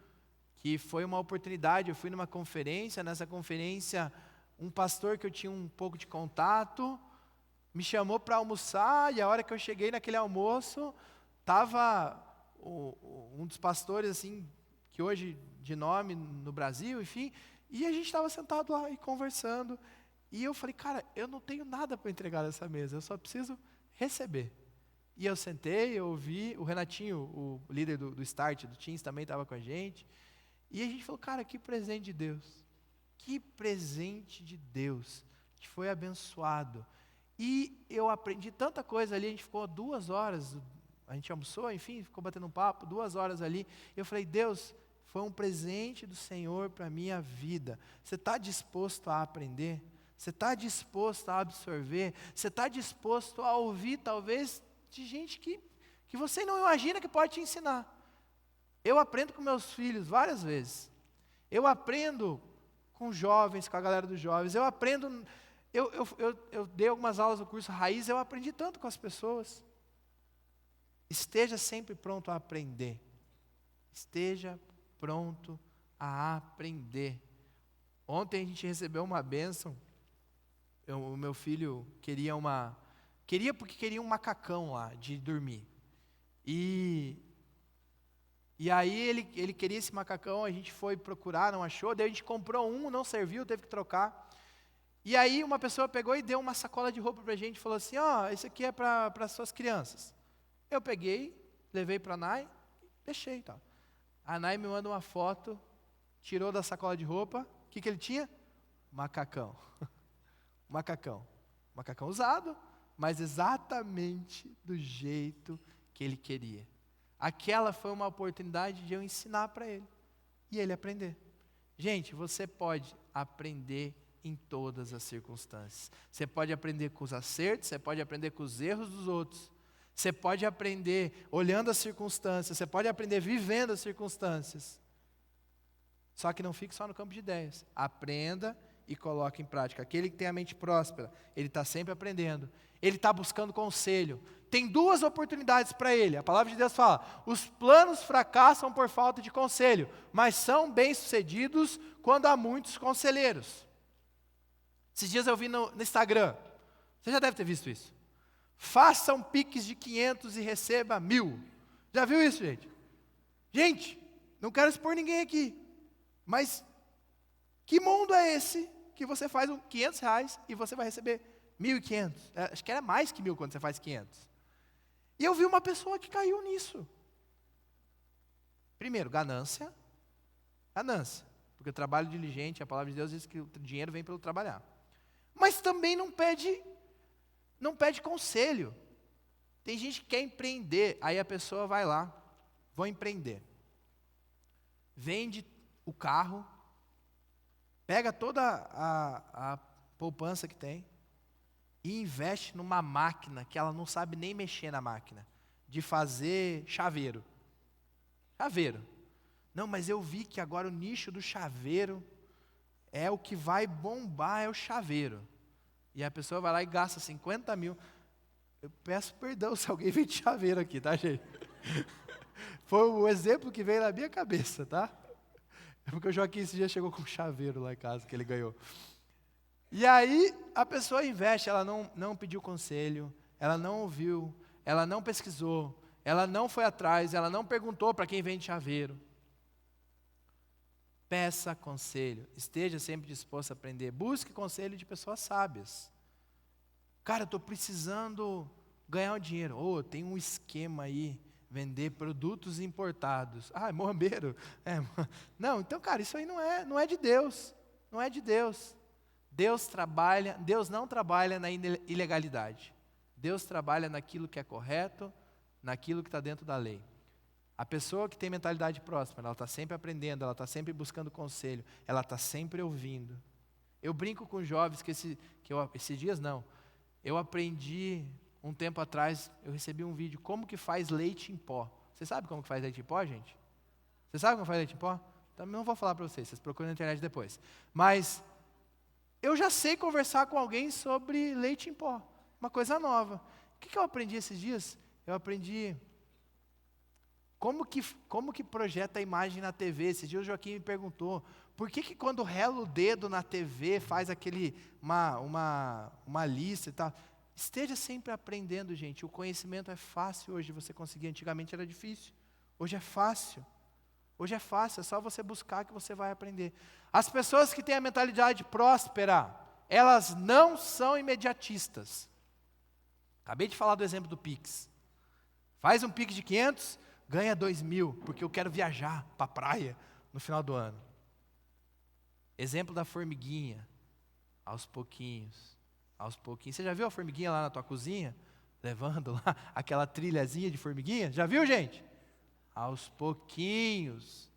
que foi uma oportunidade. Eu fui numa conferência, nessa conferência, um pastor que eu tinha um pouco de contato, me chamou para almoçar, e a hora que eu cheguei naquele almoço, estava um dos pastores, assim, que hoje de nome no Brasil, enfim, e a gente estava sentado lá e conversando, e eu falei: cara, eu não tenho nada para entregar nessa mesa, eu só preciso receber. E eu sentei, eu ouvi, o Renatinho, o líder do Start, do Teams, também estava com a gente, e a gente falou: cara, que presente de Deus, que presente de Deus, a gente foi abençoado. E eu aprendi tanta coisa ali, a gente ficou 2 horas, a gente almoçou, enfim, ficou batendo um papo, 2 horas ali. Eu falei: Deus, foi um presente do Senhor para a minha vida. Você está disposto a aprender? Você está disposto a absorver? Você está disposto a ouvir, talvez, de gente que você não imagina que pode te ensinar? Eu aprendo com meus filhos várias vezes. Eu aprendo com jovens, com a galera dos jovens. Eu aprendo... Eu dei algumas aulas no curso Raiz, eu aprendi tanto com as pessoas. Esteja sempre pronto a aprender. Esteja pronto a aprender. Ontem a gente recebeu uma bênção. O meu filho queria porque queria um macacão lá, de dormir. E aí ele queria esse macacão, a gente foi procurar, não achou, daí a gente comprou um, não serviu, teve que trocar. E aí uma pessoa pegou e deu uma sacola de roupa para a gente e falou assim: esse aqui é para as suas crianças. Eu peguei, levei para a Nai, deixei e tal. A Nai me manda uma foto, tirou da sacola de roupa, o que ele tinha? Macacão. Macacão usado, mas exatamente do jeito que ele queria. Aquela foi uma oportunidade de eu ensinar para ele, e ele aprender. Gente, você pode aprender em todas as circunstâncias. Você pode aprender com os acertos, você pode aprender com os erros dos outros. Você pode aprender olhando as circunstâncias, você pode aprender vivendo as circunstâncias. Só que não fique só no campo de ideias. Aprenda e coloque em prática. Aquele que tem a mente próspera, ele está sempre aprendendo. Ele está buscando conselho. Tem 2 oportunidades para ele. A palavra de Deus fala: os planos fracassam por falta de conselho, mas são bem-sucedidos quando há muitos conselheiros. Esses dias eu vi no Instagram, você já deve ter visto isso. Faça um Pix de 500 e receba 1.000. Já viu isso, gente? Gente, não quero expor ninguém aqui, mas que mundo é esse que você faz um R$500 e você vai receber 1.500? Acho que era mais que 1.000 quando você faz 500. E eu vi uma pessoa que caiu nisso. Primeiro, ganância. Porque o trabalho diligente, a palavra de Deus diz que o dinheiro vem pelo trabalhar. Mas também não pede conselho. Tem gente que quer empreender, aí a pessoa vai lá, vou empreender. Vende o carro, pega toda a poupança que tem e investe numa máquina que ela não sabe nem mexer na máquina, de fazer chaveiro. Não, mas eu vi que agora o nicho do chaveiro é o que vai bombar, é o chaveiro. E a pessoa vai lá e gasta 50 mil. Eu peço perdão se alguém vende chaveiro aqui, tá, gente? Foi o exemplo que veio na minha cabeça, tá? É porque o Joaquim esse dia chegou com um chaveiro lá em casa, que ele ganhou. E aí, a pessoa investe, ela não pediu conselho, ela não ouviu, ela não pesquisou, ela não foi atrás, ela não perguntou para quem vende chaveiro. Peça conselho, esteja sempre disposto a aprender, busque conselho de pessoas sábias. Cara, eu estou precisando ganhar um dinheiro. Tem um esquema aí, vender produtos importados. É moambeiro. Não, então, cara, isso aí não é de Deus. Não é de Deus. Deus não trabalha na ilegalidade. Deus trabalha naquilo que é correto, naquilo que está dentro da lei. A pessoa que tem mentalidade próspera, ela está sempre aprendendo, ela está sempre buscando conselho, ela está sempre ouvindo. Eu brinco com jovens esses dias não. Eu aprendi um tempo atrás, eu recebi um vídeo, como que faz leite em pó. Você sabe como que faz leite em pó, gente? Você sabe como faz leite em pó? Também não vou falar para vocês procuram na internet depois. Mas eu já sei conversar com alguém sobre leite em pó, uma coisa nova. O que eu aprendi esses dias? Eu aprendi como que projeta a imagem na TV. Esse dia o Joaquim me perguntou, por que quando rela o dedo na TV faz uma lista e tal? Esteja sempre aprendendo, gente. O conhecimento é fácil hoje de você conseguir. Antigamente era difícil. Hoje é fácil. Hoje é fácil, é só você buscar que você vai aprender. As pessoas que têm a mentalidade próspera, elas não são imediatistas. Acabei de falar do exemplo do Pix. Faz um Pix de 500, ganha 2.000, porque eu quero viajar para a praia no final do ano. Exemplo da formiguinha, aos pouquinhos. Você já viu a formiguinha lá na tua cozinha? Levando lá aquela trilhazinha de formiguinha? Já viu, gente? Aos pouquinhos.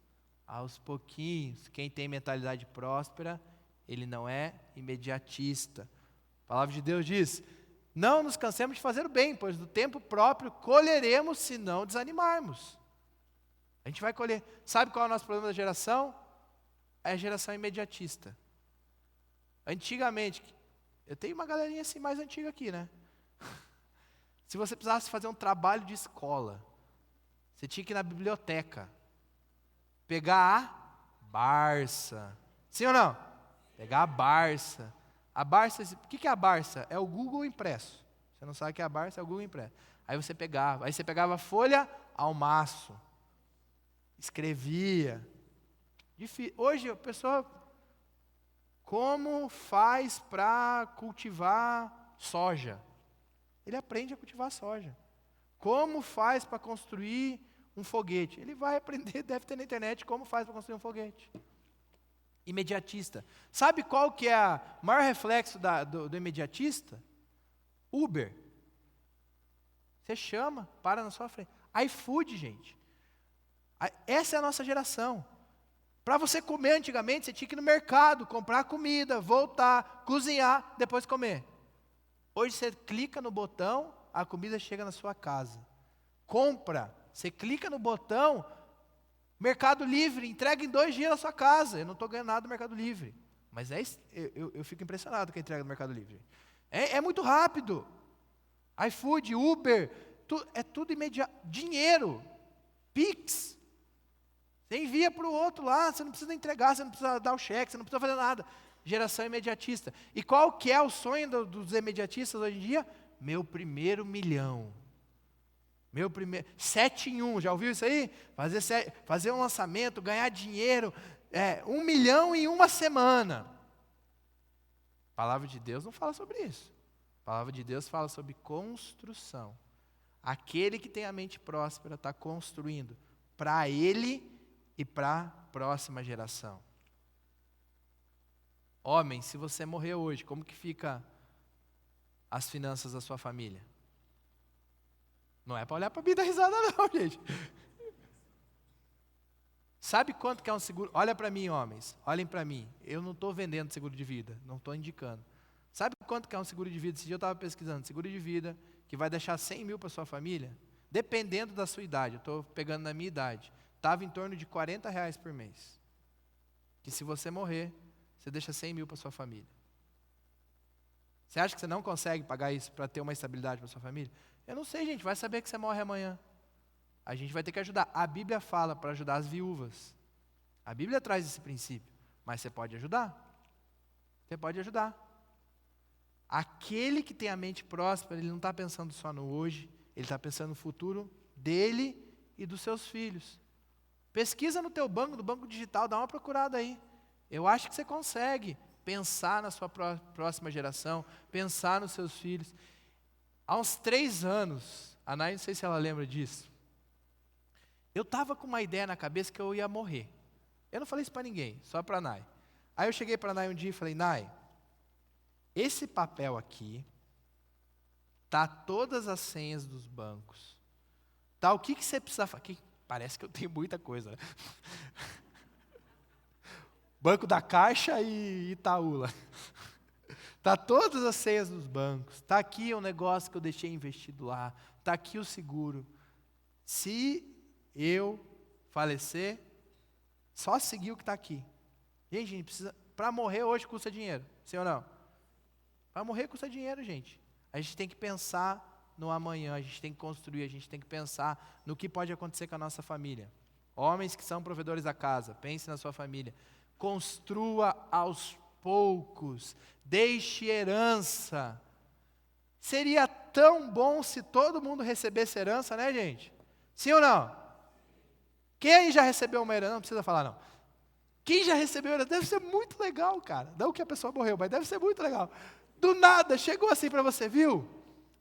Quem tem mentalidade próspera, ele não é imediatista. A palavra de Deus diz, não nos cansemos de fazer o bem, pois do tempo próprio colheremos se não desanimarmos. A gente vai colher. Sabe qual é o nosso problema da geração? É a geração imediatista. Antigamente, eu tenho uma galerinha assim mais antiga aqui, né? Se você precisasse fazer um trabalho de escola, você tinha que ir na biblioteca, pegar a Barça. Sim ou não? Pegar a Barça. A Barça, o que é a Barça? É o Google impresso. Você não sabe o que é a Barça? É o Google impresso. Aí você pegava a folha ao maço, escrevia. Hoje a pessoa, como faz para cultivar soja? Ele aprende a cultivar soja. Como faz para construir um foguete? Ele vai aprender, deve ter na internet como faz para construir um foguete. Imediatista. Sabe qual que é o maior reflexo do imediatista? Uber. Você chama, para na sua frente. iFood, gente. Essa é a nossa geração. Para você comer antigamente, você tinha que ir no mercado, comprar comida, voltar, cozinhar, depois comer. Hoje você clica no botão, a comida chega na sua casa. Compra, você clica no botão, Mercado Livre, entrega em 2 dias na sua casa. Eu não estou ganhando nada do Mercado Livre. Mas eu fico impressionado com a entrega do Mercado Livre. É muito rápido. iFood, Uber, é tudo imediato. Dinheiro, Pix. Você envia para o outro lá, você não precisa entregar, você não precisa dar o cheque, você não precisa fazer nada. Geração imediatista. E qual que é o sonho dos imediatistas hoje em dia? Meu primeiro milhão. 7 em 1, já ouviu isso aí? Fazer um lançamento, ganhar dinheiro, 1 milhão em uma semana. A palavra de Deus não fala sobre isso. A palavra de Deus fala sobre construção. Aquele que tem a mente próspera está construindo para ele e para a próxima geração. Homem, se você morrer hoje, como que fica as finanças da sua família? Não é para olhar para mim e dar risada não, gente. Sabe quanto que é um seguro? Olha para mim, homens. Olhem para mim. Eu não estou vendendo seguro de vida. Não estou indicando. Sabe quanto que é um seguro de vida? Esse dia eu estava pesquisando. Seguro de vida que vai deixar 100 mil para sua família. Dependendo da sua idade. Eu estou pegando na minha idade. Estava em torno de R$40 por mês. Que se você morrer, você deixa 100 mil para sua família. Você acha que você não consegue pagar isso para ter uma estabilidade para sua família? Eu não sei, gente, vai saber que você morre amanhã. A gente vai ter que ajudar. A Bíblia fala para ajudar as viúvas. A Bíblia traz esse princípio. Mas você pode ajudar. Você pode ajudar. Aquele que tem a mente próspera, ele não está pensando só no hoje, ele está pensando no futuro dele e dos seus filhos. Pesquisa no teu banco, no banco digital, dá uma procurada aí. Eu acho que você consegue pensar na sua próxima geração, pensar nos seus filhos. Há uns 3 anos, a Nai, não sei se ela lembra disso, eu estava com uma ideia na cabeça que eu ia morrer. Eu não falei isso para ninguém, só para a Nai. Aí eu cheguei para a Nai um dia e falei, Nai, esse papel aqui, tá todas as senhas dos bancos. Tá, o que você precisa fazer? Parece que eu tenho muita coisa, né? Banco da Caixa e Itaúla. Tá todas as senhas dos bancos. Tá aqui o negócio que eu deixei investido lá. Tá aqui o seguro. Se eu falecer, só seguir o que está aqui. Gente, a gente precisa. Para morrer hoje custa dinheiro, sim ou não? Para morrer custa dinheiro, gente. A gente tem que pensar no amanhã, a gente tem que construir, a gente tem que pensar no que pode acontecer com a nossa família. Homens que são provedores da casa, pense na sua família. Construa aos poucos, deixe herança. Seria tão bom se todo mundo recebesse herança, né, gente? Sim ou não? Quem aí já recebeu uma herança? Não precisa falar, não. Quem já recebeu herança? Deve ser muito legal, cara. Não que a pessoa morreu, mas deve ser muito legal. Do nada, chegou assim para você, viu?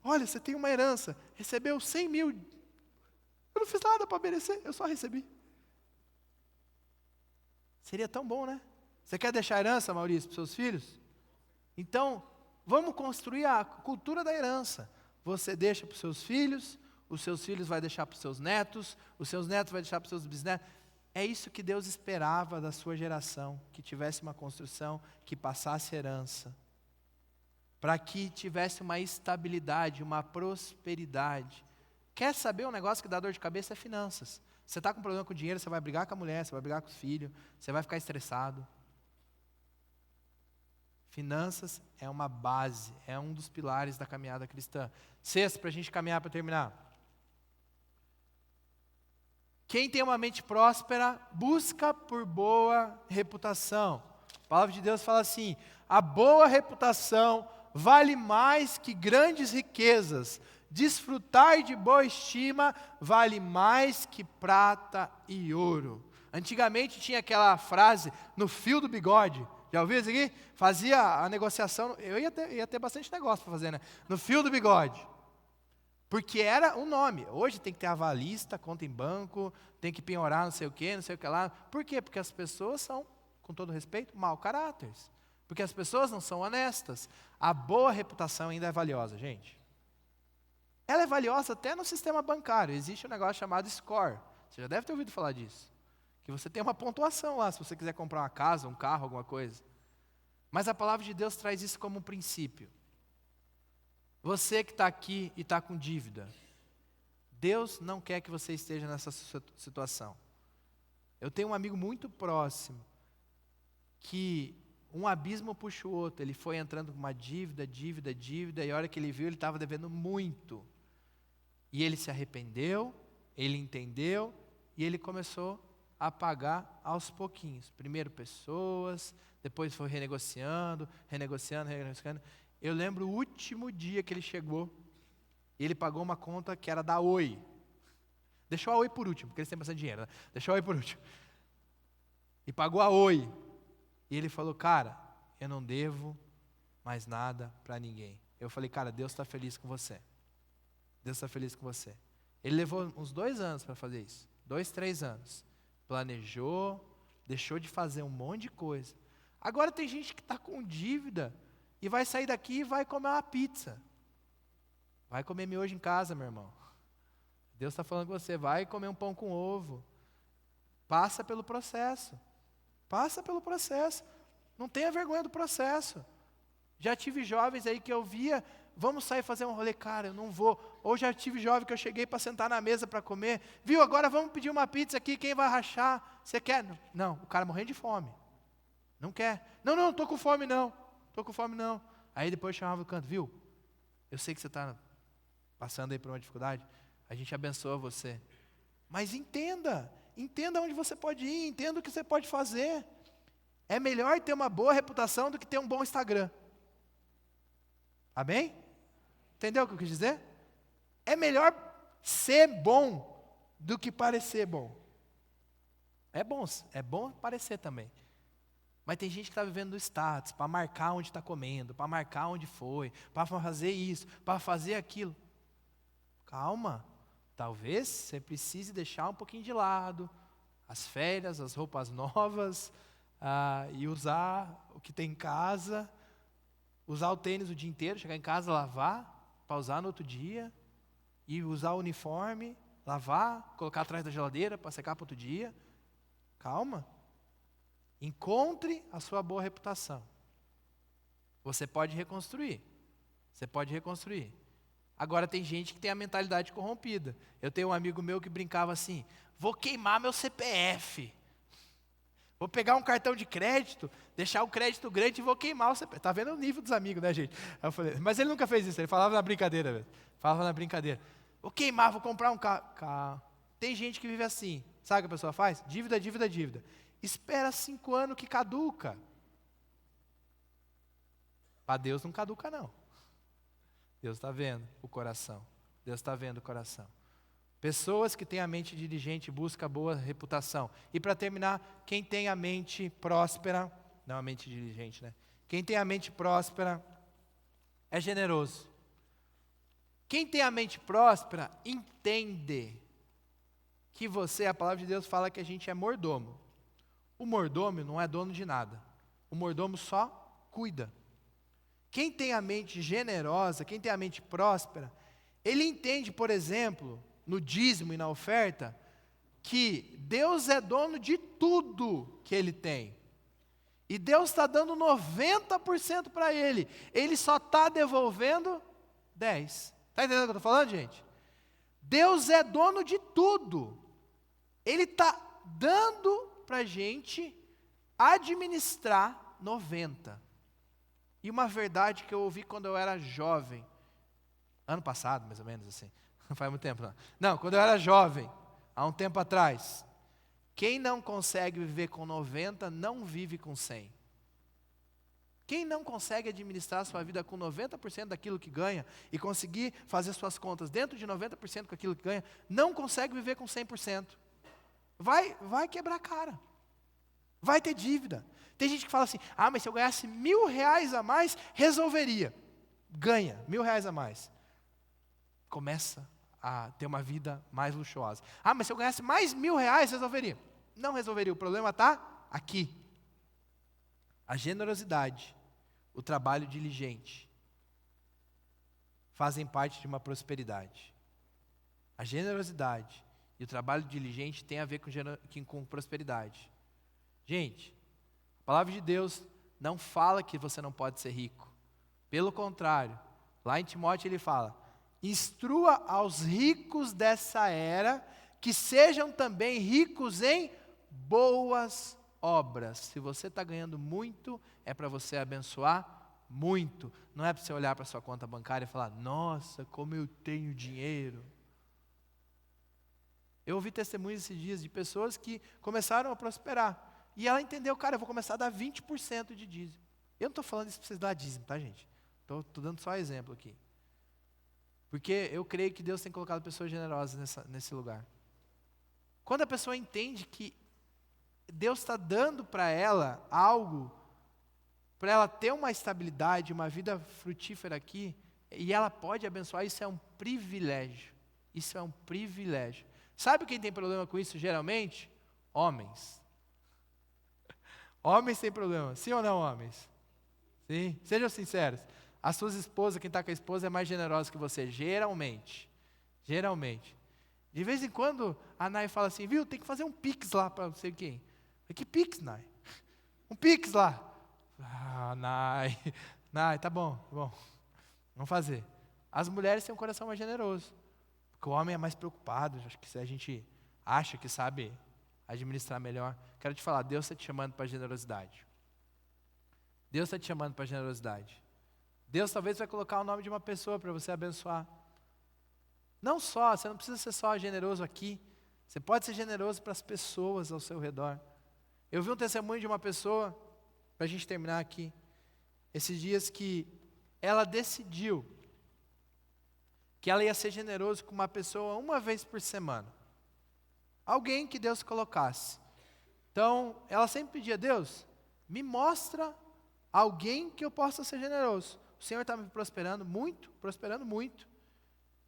Olha, você tem uma herança, recebeu 100 mil. Eu não fiz nada para merecer, eu só recebi. Seria tão bom, né? Você quer deixar herança, Maurício, para os seus filhos? Então, vamos construir a cultura da herança. Você deixa para os seus filhos vão deixar para os seus netos vão deixar para os seus bisnetos. É isso que Deus esperava da sua geração, que tivesse uma construção, que passasse herança, para que tivesse uma estabilidade, uma prosperidade. Quer saber um negócio que dá dor de cabeça? É finanças. Você está com problema com dinheiro, você vai brigar com a mulher, você vai brigar com os filhos, você vai ficar estressado. Finanças é uma base, é um dos pilares da caminhada cristã. Sexto, para a gente caminhar para terminar. Quem tem uma mente próspera, busca por boa reputação. A palavra de Deus fala assim, a boa reputação vale mais que grandes riquezas. Desfrutar de boa estima vale mais que prata e ouro. Antigamente tinha aquela frase, no fio do bigode. Já ouviu isso aqui? Fazia a negociação, eu ia ter bastante negócio para fazer, né? No fio do bigode. Porque era um nome. Hoje tem que ter avalista, conta em banco, tem que penhorar não sei o que lá. Por quê? Porque as pessoas são, com todo respeito, mau caráter. Porque as pessoas não são honestas. A boa reputação ainda é valiosa, gente. Ela é valiosa até no sistema bancário. Existe um negócio chamado score. Você já deve ter ouvido falar disso. Que você tem uma pontuação lá, se você quiser comprar uma casa, um carro, alguma coisa. Mas a palavra de Deus traz isso como um princípio. Você que está aqui e está com dívida, Deus não quer que você esteja nessa situação. Eu tenho um amigo muito próximo, que um abismo puxa o outro, ele foi entrando com uma dívida, e a hora que ele viu, ele estava devendo muito. E ele se arrependeu, ele entendeu, e ele começou a pagar aos pouquinhos. Primeiro pessoas, depois foi renegociando. Eu lembro o último dia que ele chegou, ele pagou uma conta que era da Oi. Deixou a Oi por último, porque eles têm bastante dinheiro, né? Deixou a Oi por último. E pagou a Oi. E ele falou, cara, eu não devo mais nada para ninguém. Eu falei, cara, Deus está feliz com você. Deus está feliz com você. Ele levou uns 2 anos para fazer isso. 2, 3 anos. Planejou, deixou de fazer um monte de coisa. Agora tem gente que está com dívida e vai sair daqui e vai comer uma pizza. Vai comer miojo em casa, meu irmão. Deus está falando com você, vai comer um pão com ovo. Passa pelo processo. Passa pelo processo. Não tenha vergonha do processo. Já tive jovens aí que eu via, vamos sair fazer um rolê, cara, eu não vou. Ou já tive jovem que eu cheguei para sentar na mesa para comer. Viu, agora vamos pedir uma pizza aqui, quem vai rachar? Você quer? Não, o cara morrendo de fome. Não quer. Não, estou com fome não. Aí depois chamava o canto, viu? Eu sei que você está passando aí por uma dificuldade, a gente abençoa você. Mas entenda onde você pode ir, entenda o que você pode fazer. É melhor ter uma boa reputação do que ter um bom Instagram. Amém? Entendeu o que eu quis dizer? É melhor ser bom do que parecer bom. É bom parecer também. Mas tem gente que está vivendo no status, para marcar onde está comendo, para marcar onde foi, para fazer isso, para fazer aquilo. Calma, talvez você precise deixar um pouquinho de lado as férias, as roupas novas, e usar o que tem em casa, usar o tênis o dia inteiro, chegar em casa, lavar, para usar no outro dia, e usar o uniforme, lavar, colocar atrás da geladeira para secar para outro dia. Calma. Encontre a sua boa reputação. Você pode reconstruir. Você pode reconstruir. Agora tem gente que tem a mentalidade corrompida. Eu tenho um amigo meu que brincava assim: vou queimar meu CPF. Vou pegar um cartão de crédito, deixar o crédito grande e vou queimar o CPF. Está vendo o nível dos amigos, né, gente? Aí eu falei, mas ele nunca fez isso, ele falava na brincadeira, velho. Falava na brincadeira. Vou queimar, vou comprar um carro. Tem gente que vive assim. Sabe o que a pessoa faz? Dívida, dívida, dívida. Espera 5 anos que caduca. Para Deus não caduca, não. Deus está vendo o coração. Deus está vendo o coração. Pessoas que têm a mente diligente buscam boa reputação. E para terminar, quem tem a mente próspera, não a mente diligente, né? Quem tem a mente próspera é generoso. Quem tem a mente próspera entende que a palavra de Deus fala que a gente é mordomo. O mordomo não é dono de nada. O mordomo só cuida. Quem tem a mente generosa, quem tem a mente próspera, ele entende, por exemplo, no dízimo e na oferta, que Deus é dono de tudo que ele tem. E Deus está dando 90% para ele. Ele só está devolvendo 10%. Está entendendo o que eu estou falando, gente? Deus é dono de tudo. Ele está dando para a gente administrar 90%. E uma verdade que eu ouvi quando eu era jovem, ano passado, mais ou menos assim, não faz muito tempo não. Não, quando eu era jovem, há um tempo atrás, quem não consegue viver com 90, não vive com 100. Quem não consegue administrar a sua vida com 90% daquilo que ganha e conseguir fazer suas contas dentro de 90% com aquilo que ganha, não consegue viver com 100%. Vai quebrar a cara. Vai ter dívida. Tem gente que fala assim, mas se eu ganhasse R$1.000 a mais, resolveria. Ganha R$1.000 a mais. Começa a ter uma vida mais luxuosa. Mas se eu ganhasse mais R$1.000, resolveria. Não resolveria, o problema está aqui. A generosidade, o trabalho diligente, fazem parte de uma prosperidade. A generosidade e o trabalho diligente têm a ver com prosperidade. Gente, a palavra de Deus não fala que você não pode ser rico. Pelo contrário, lá em Timóteo ele fala, instrua aos ricos dessa era que sejam também ricos em boas obras. Se você está ganhando muito, é para você abençoar muito. Não é para você olhar para a sua conta bancária e falar, nossa, como eu tenho dinheiro. Eu ouvi testemunhos esses dias de pessoas que começaram a prosperar. E ela entendeu, cara, eu vou começar a dar 20% de dízimo. Eu não estou falando isso para vocês dar dízimo, tá, gente? Estou dando só exemplo aqui. Porque eu creio que Deus tem colocado pessoas generosas nesse lugar. Quando a pessoa entende que Deus está dando para ela algo, para ela ter uma estabilidade, uma vida frutífera aqui, e ela pode abençoar, isso é um privilégio. Isso é um privilégio. Sabe quem tem problema com isso geralmente? Homens. Homens têm problema, sim ou não, homens? Sim, sejam sinceros. As suas esposas, quem está com a esposa é mais generosa que você, geralmente. Geralmente. De vez em quando, a Nai fala assim, viu, tem que fazer um pix lá para não sei quem. Que pix, Nai? Um pix lá. Nai, tá bom. Vamos fazer. As mulheres têm um coração mais generoso. Porque o homem é mais preocupado, acho que se a gente acha que sabe administrar melhor. Quero te falar, Deus está te chamando para a generosidade. Deus está te chamando para a generosidade. Deus talvez vai colocar o nome de uma pessoa para você abençoar. Não só, você não precisa ser só generoso aqui. Você pode ser generoso para as pessoas ao seu redor. Eu vi um testemunho de uma pessoa, para a gente terminar aqui, esses dias que ela decidiu que ela ia ser generoso com uma pessoa uma vez por semana. Alguém que Deus colocasse. Então, ela sempre pedia: Deus, me mostra alguém que eu possa ser generoso. O Senhor está me prosperando muito,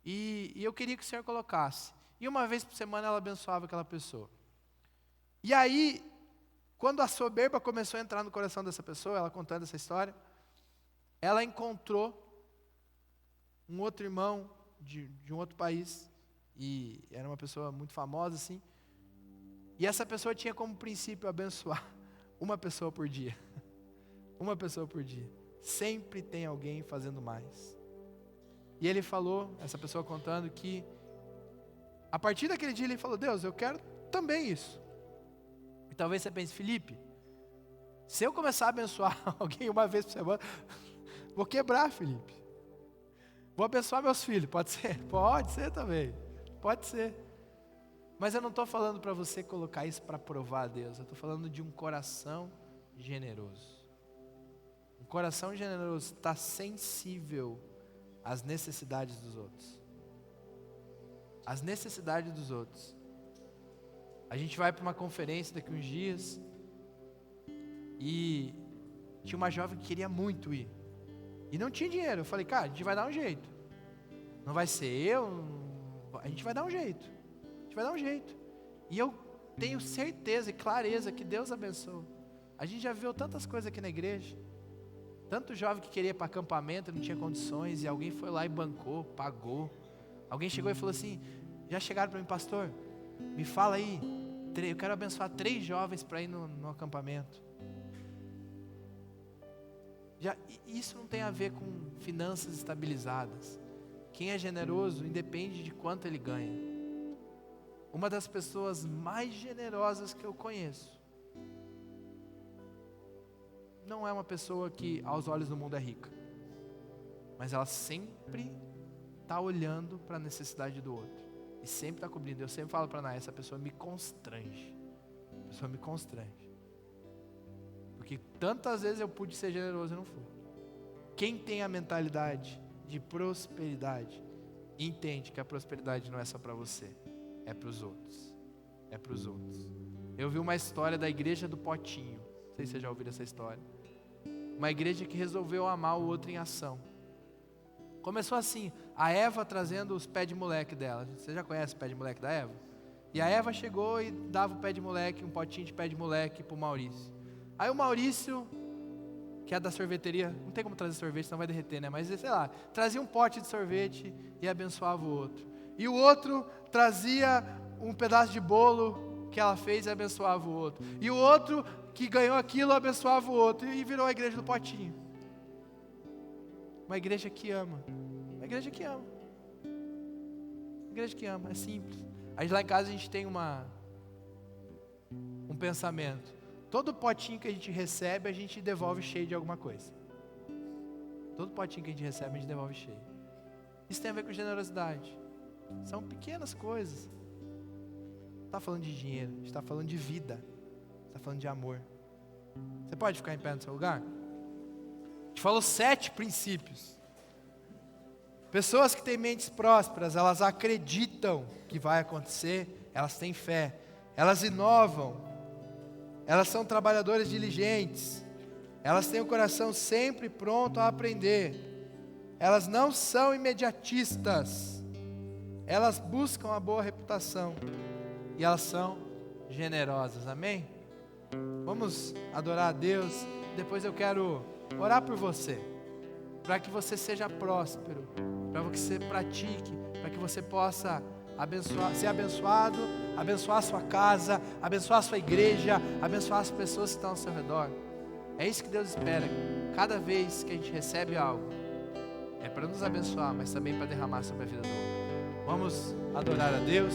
e eu queria que o Senhor colocasse. E uma vez por semana ela abençoava aquela pessoa. E aí, quando a soberba começou a entrar no coração dessa pessoa, ela contando essa história, ela encontrou um outro irmão de um outro país, e era uma pessoa muito famosa assim, e essa pessoa tinha como princípio abençoar uma pessoa por dia. Uma pessoa por dia. Sempre tem alguém fazendo mais. E ele falou, essa pessoa contando, que a partir daquele dia ele falou: Deus, eu quero também isso. E talvez você pense: Felipe, se eu começar a abençoar alguém uma vez por semana, vou quebrar, Felipe. Vou abençoar meus filhos, pode ser? Pode ser também, pode ser. Mas eu não estou falando para você colocar isso para provar a Deus, eu estou falando de um coração generoso. Um coração generoso está sensível às necessidades dos outros. As necessidades dos outros. A gente vai para uma conferência daqui uns dias, e tinha uma jovem que queria muito ir, e não tinha dinheiro. Eu falei: cara, a gente vai dar um jeito. Não vai ser a gente vai dar um jeito. A gente vai dar um jeito. E eu tenho certeza e clareza que Deus abençoa. A gente já viu tantas coisas aqui na igreja. Tanto jovem que queria ir para acampamento e não tinha condições, e alguém foi lá e bancou, pagou. Alguém chegou e falou assim: já chegaram para mim: pastor, me fala aí, eu quero abençoar 3 jovens para ir no acampamento. Isso não tem a ver com finanças estabilizadas. Quem é generoso independe de quanto ele ganha. Uma das pessoas mais generosas que eu conheço não é uma pessoa que aos olhos do mundo é rica, mas ela sempre está olhando para a necessidade do outro e sempre está cobrindo. Eu sempre falo para Ana: essa pessoa me constrange. A pessoa me constrange, porque tantas vezes eu pude ser generoso e não fui. Quem tem a mentalidade de prosperidade entende que a prosperidade não é só para você, é para os outros. É para os outros. Eu vi uma história da igreja do Potinho. Não sei se vocês já ouviram essa história. Uma igreja que resolveu amar o outro em ação. Começou assim: a Eva trazendo os pés de moleque dela. Você já conhece o pé de moleque da Eva? E a Eva chegou e dava o pé de moleque, um potinho de pé de moleque para o Maurício. Aí o Maurício, que é da sorveteria, não tem como trazer sorvete, senão vai derreter, né? Mas sei lá, trazia um pote de sorvete e abençoava o outro. E o outro trazia um pedaço de bolo que ela fez e abençoava o outro. E o outro que ganhou aquilo abençoava o outro. E virou a igreja do potinho. Uma igreja que ama. Uma igreja que ama. Uma igreja que ama, é simples. Aí lá em casa a gente tem um pensamento: todo potinho que a gente recebe, a gente devolve cheio de alguma coisa. Todo potinho que a gente recebe, a gente devolve cheio. Isso tem a ver com generosidade. São pequenas coisas. Não está falando de dinheiro, a gente está falando de vida. Está falando de amor. Você pode ficar em pé no seu lugar? A gente falou 7 princípios. Pessoas que têm mentes prósperas, elas acreditam que vai acontecer, elas têm fé, elas inovam, elas são trabalhadoras diligentes, elas têm o coração sempre pronto a aprender, elas não são imediatistas, elas buscam a boa reputação e elas são generosas, amém? Vamos adorar a Deus. Depois eu quero orar por você, para que você seja próspero, para que você pratique, para que você possa ser abençoado, abençoar a sua casa, abençoar a sua igreja, abençoar as pessoas que estão ao seu redor. É isso que Deus espera. Cada vez que a gente recebe algo, é para nos abençoar, mas também para derramar sobre a vida do outro. Vamos adorar a Deus.